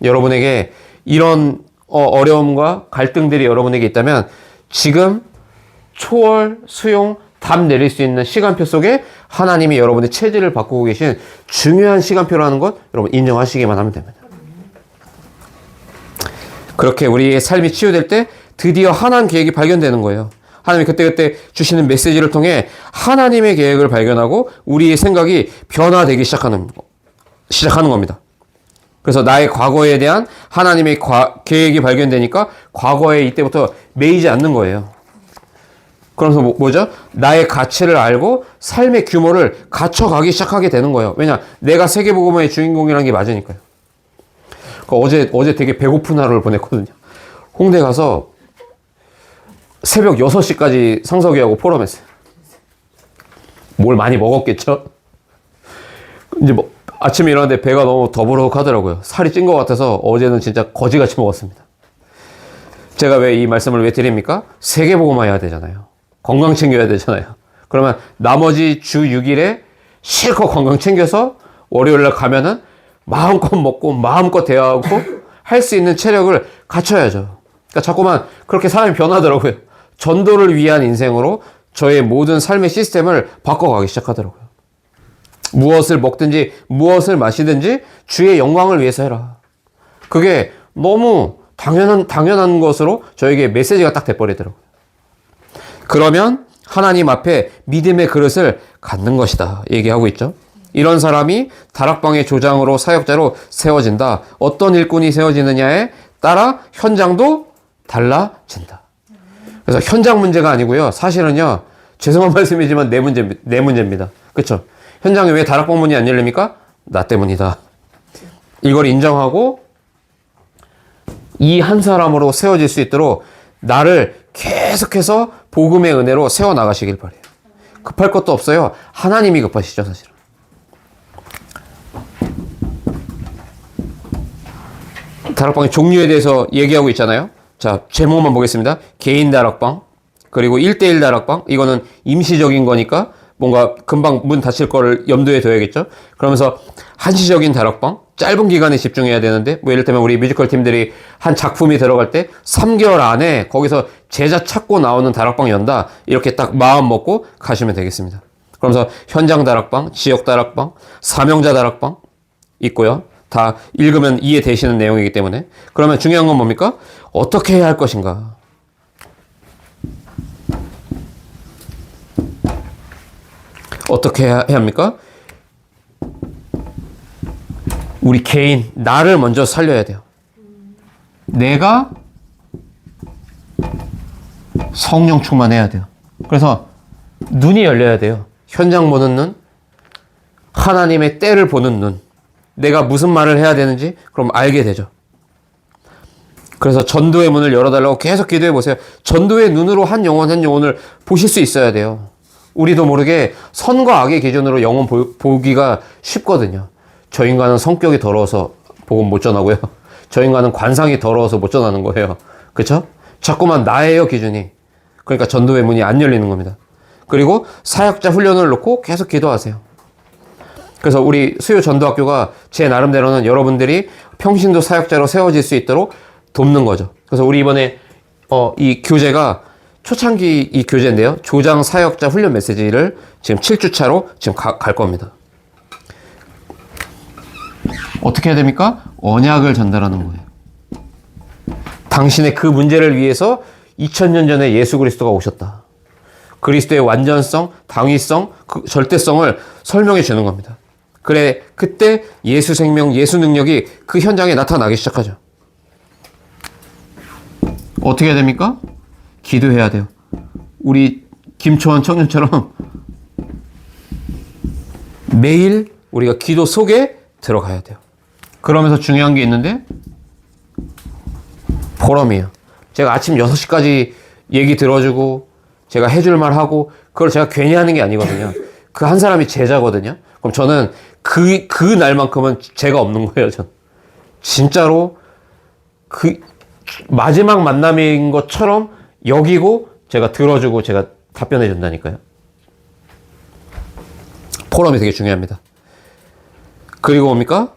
Speaker 1: 여러분에게 이런 어려움과 갈등들이 여러분에게 있다면 지금 초월, 수용, 답 내릴 수 있는 시간표 속에 하나님이 여러분의 체질을 바꾸고 계신 중요한 시간표라는 것 여러분 인정하시기만 하면 됩니다. 그렇게 우리의 삶이 치유될 때 드디어 하나님 계획이 발견되는 거예요. 하나님이 그때그때 주시는 메시지를 통해 하나님의 계획을 발견하고 우리의 생각이 변화되기 시작하는 겁니다. 그래서 나의 과거에 대한 하나님의 계획이 발견되니까 과거에 이때부터 매이지 않는 거예요. 그러면서 뭐죠? 나의 가치를 알고 삶의 규모를 갖춰가기 시작하게 되는 거예요. 왜냐? 내가 세계복음의 주인공이라는 게 맞으니까요. 어제 되게 배고픈 하루를 보냈거든요. 홍대 가서 새벽 6시까지 상석이하고 포럼했어요. 뭘 많이 먹었겠죠? 이제 아침에 일어났는데 배가 너무 더부룩하더라고요. 살이 찐 것 같아서 어제는 진짜 거지같이 먹었습니다. 제가 이 말씀을 왜 드립니까? 세계복음화 해야 되잖아요. 건강 챙겨야 되잖아요. 그러면 나머지 주 6일에 실컷 건강 챙겨서 월요일날 가면은 마음껏 먹고 마음껏 대화하고 할 수 있는 체력을 갖춰야죠. 그러니까 자꾸만 그렇게 사람이 변하더라고요. 전도를 위한 인생으로 저의 모든 삶의 시스템을 바꿔가기 시작하더라고요. 무엇을 먹든지 무엇을 마시든지 주의 영광을 위해서 해라. 그게 너무 당연한 것으로 저에게 메시지가 딱 돼버리더라고요. 그러면 하나님 앞에 믿음의 그릇을 갖는 것이다 얘기하고 있죠. 이런 사람이 다락방의 조장으로 사역자로 세워진다. 어떤 일꾼이 세워지느냐에 따라 현장도 달라진다. 그래서 현장 문제가 아니고요. 사실은요. 죄송한 말씀이지만 내 문제입니다. 그렇죠? 현장에 왜 다락방 문이 안 열립니까? 나 때문이다. 이걸 인정하고 이 한 사람으로 세워질 수 있도록 나를 계속해서 복음의 은혜로 세워나가시길 바라요. 급할 것도 없어요. 하나님이 급하시죠, 사실은. 다락방의 종류에 대해서 얘기하고 있잖아요. 자, 제목만 보겠습니다. 개인 다락방, 그리고 1대1 다락방. 이거는 임시적인 거니까 뭔가 금방 문 닫힐 거를 염두에 둬야겠죠. 그러면서 한시적인 다락방, 짧은 기간에 집중해야 되는데, 뭐 예를 들면 우리 뮤지컬 팀들이 한 작품이 들어갈 때 3개월 안에 거기서 제자 찾고 나오는 다락방 연다. 이렇게 딱 마음 먹고 가시면 되겠습니다. 그러면서 현장 다락방, 지역 다락방, 사명자 다락방 있고요. 다 읽으면 이해되시는 내용이기 때문에. 그러면 중요한 건 뭡니까? 어떻게 해야 할 것인가? 어떻게 해야 합니까? 우리 개인, 나를 먼저 살려야 돼요. 내가 성령 충만해야 돼요. 그래서 눈이 열려야 돼요. 현장 보는 눈, 하나님의 때를 보는 눈. 내가 무슨 말을 해야 되는지 그럼 알게 되죠. 그래서 전도의 문을 열어달라고 계속 기도해 보세요. 전도의 눈으로 한 영혼을 보실 수 있어야 돼요. 우리도 모르게 선과 악의 기준으로 영혼 보기가 쉽거든요. 저 인간은 성격이 더러워서 복음 못 전하고요. 저 인간은 관상이 더러워서 못 전하는 거예요. 그렇죠? 자꾸만 나예요, 기준이. 그러니까 전도의 문이 안 열리는 겁니다. 그리고 사역자 훈련을 놓고 계속 기도하세요. 그래서 우리 수요 전도학교가 제 나름대로는 여러분들이 평신도 사역자로 세워질 수 있도록 돕는 거죠. 그래서 우리 이번에 이 교재가 초창기 이 교재인데요. 조장 사역자 훈련 메시지를 지금 7주차로 지금 갈 겁니다. 어떻게 해야 됩니까? 언약을 전달하는 거예요. 당신의 그 문제를 위해서 2000년 전에 예수 그리스도가 오셨다. 그리스도의 완전성, 당위성, 그 절대성을 설명해 주는 겁니다. 그래, 그때 예수 생명, 예수 능력이 그 현장에 나타나기 시작하죠. 어떻게 해야 됩니까? 기도해야 돼요. 우리 김초원 청년처럼 매일 우리가 기도 속에 들어가야 돼요. 그러면서 중요한 게 있는데 보람이에요. 제가 아침 6시까지 얘기 들어주고 제가 해줄 말 하고 그걸 제가 괜히 하는 게 아니거든요. 그 한 사람이 제자거든요. 그럼 저는 그 날만큼은 제가 없는 거예요. 전 진짜로 그 마지막 만남인 것처럼 여기고 제가 들어주고 제가 답변해 준다니까요. 포럼이 되게 중요합니다. 그리고 뭡니까?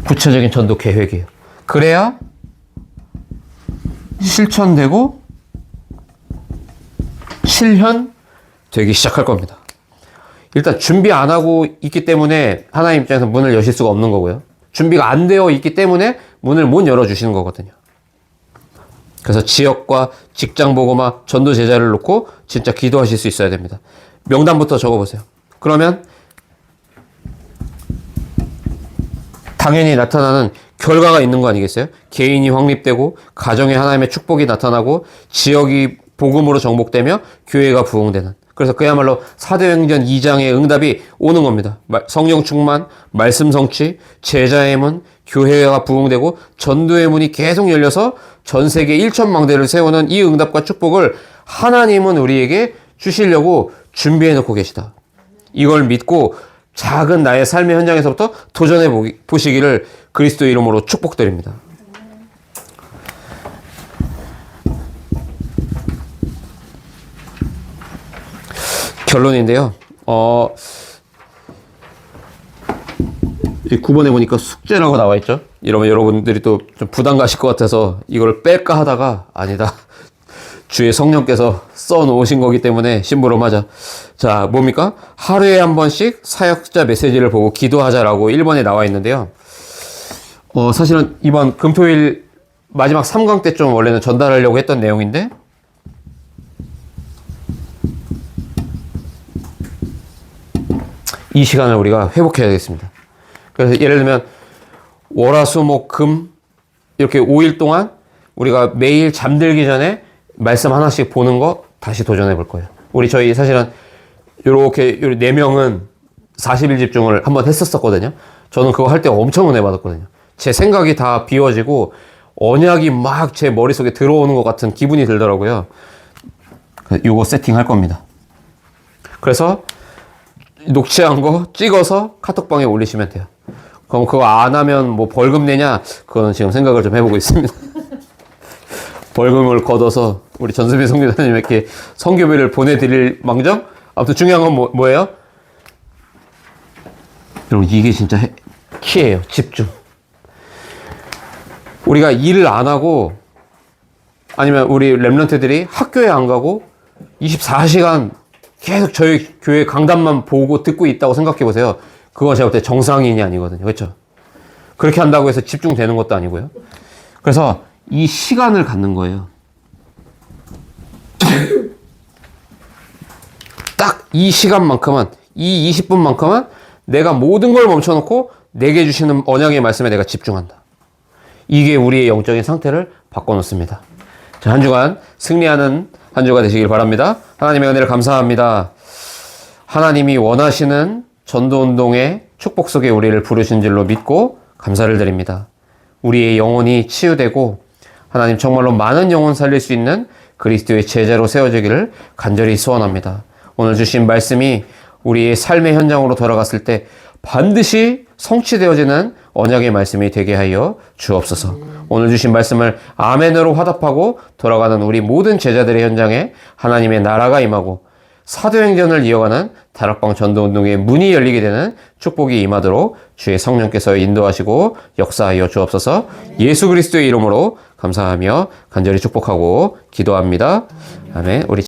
Speaker 1: 구체적인 전도 계획이에요. 그래야 실천되고 실현되기 시작할 겁니다. 일단 준비 안 하고 있기 때문에 하나님 입장에서 문을 여실 수가 없는 거고요. 준비가 안 되어 있기 때문에 문을 못 열어주시는 거거든요. 그래서 지역과 직장 보고마 전도 제자를 놓고 진짜 기도하실 수 있어야 됩니다. 명단부터 적어보세요. 그러면 당연히 나타나는 결과가 있는 거 아니겠어요? 개인이 확립되고 가정에 하나님의 축복이 나타나고 지역이 복음으로 정복되며 교회가 부흥되는, 그래서 그야말로 사도행전 2장의 응답이 오는 겁니다. 성령 충만, 말씀 성취, 제자의 문, 교회가 부흥되고 전도의 문이 계속 열려서 전 세계 1천망대를 세우는 이 응답과 축복을 하나님은 우리에게 주시려고 준비해 놓고 계시다. 이걸 믿고 작은 나의 삶의 현장에서부터 도전해 보시기를 그리스도 이름으로 축복드립니다. 결론인데요. 이 9번에 보니까 숙제라고 나와 있죠. 이러면 여러분들이 또 좀 부담 가실 것 같아서 이걸 뺄까 하다가 아니다. 주의 성령께서 써 놓으신 거기 때문에 심부름하자. 자, 뭡니까? 하루에 한 번씩 사역자 메시지를 보고 기도하자라고 1번에 나와 있는데요. 사실은 이번 금토일 마지막 3강 때 좀 원래는 전달하려고 했던 내용인데 이 시간을 우리가 회복해야 되겠습니다. 그래서 예를 들면 월화수목금 이렇게 5일 동안 우리가 매일 잠들기 전에 말씀 하나씩 보는 거 다시 도전해 볼 거예요. 저희 사실은 요렇게 4명은 40일 집중을 한번 했었거든요. 저는 그거 할 때 엄청 은혜 받았거든요. 제 생각이 다 비워지고 언약이 막 제 머릿속에 들어오는 것 같은 기분이 들더라고요. 요거 세팅할 겁니다. 그래서 녹취한 거 찍어서 카톡방에 올리시면 돼요. 그럼 그거 안 하면 뭐 벌금 내냐? 그건 지금 생각을 좀 해보고 있습니다. 벌금을 걷어서 우리 전수빈 선교사님에게 선교비를 보내드릴 망정? 아무튼 중요한 건 뭐예요? 여러분, 이게 진짜 키예요. 집중. 우리가 일을 안 하고 아니면 우리 랩런트들이 학교에 안 가고 24시간 계속 저희 교회 강단만 보고 듣고 있다고 생각해 보세요. 그건 제가 볼 때 정상인이 아니거든요. 그렇죠? 그렇게 한다고 해서 집중되는 것도 아니고요. 그래서 이 시간을 갖는 거예요. 딱 이 시간만큼은, 이 20분만큼은 내가 모든 걸 멈춰놓고 내게 주시는 언약의 말씀에 내가 집중한다. 이게 우리의 영적인 상태를 바꿔놓습니다. 자, 한 주간 승리하는 한 주가 되시길 바랍니다. 하나님의 은혜를 감사합니다. 하나님이 원하시는 전도운동의 축복 속에 우리를 부르신 줄로 믿고 감사를 드립니다. 우리의 영혼이 치유되고 하나님 정말로 많은 영혼 살릴 수 있는 그리스도의 제자로 세워지기를 간절히 소원합니다. 오늘 주신 말씀이 우리의 삶의 현장으로 돌아갔을 때 반드시 성취되어지는 언약의 말씀이 되게 하여 주옵소서. 오늘 주신 말씀을 아멘으로 화답하고 돌아가는 우리 모든 제자들의 현장에 하나님의 나라가 임하고 사도행전을 이어가는 다락방 전도운동의 문이 열리게 되는 축복이 임하도록 주의 성령께서 인도하시고 역사하여 주옵소서. 예수 그리스도의 이름으로 감사하며 간절히 축복하고 기도합니다. 아멘. 우리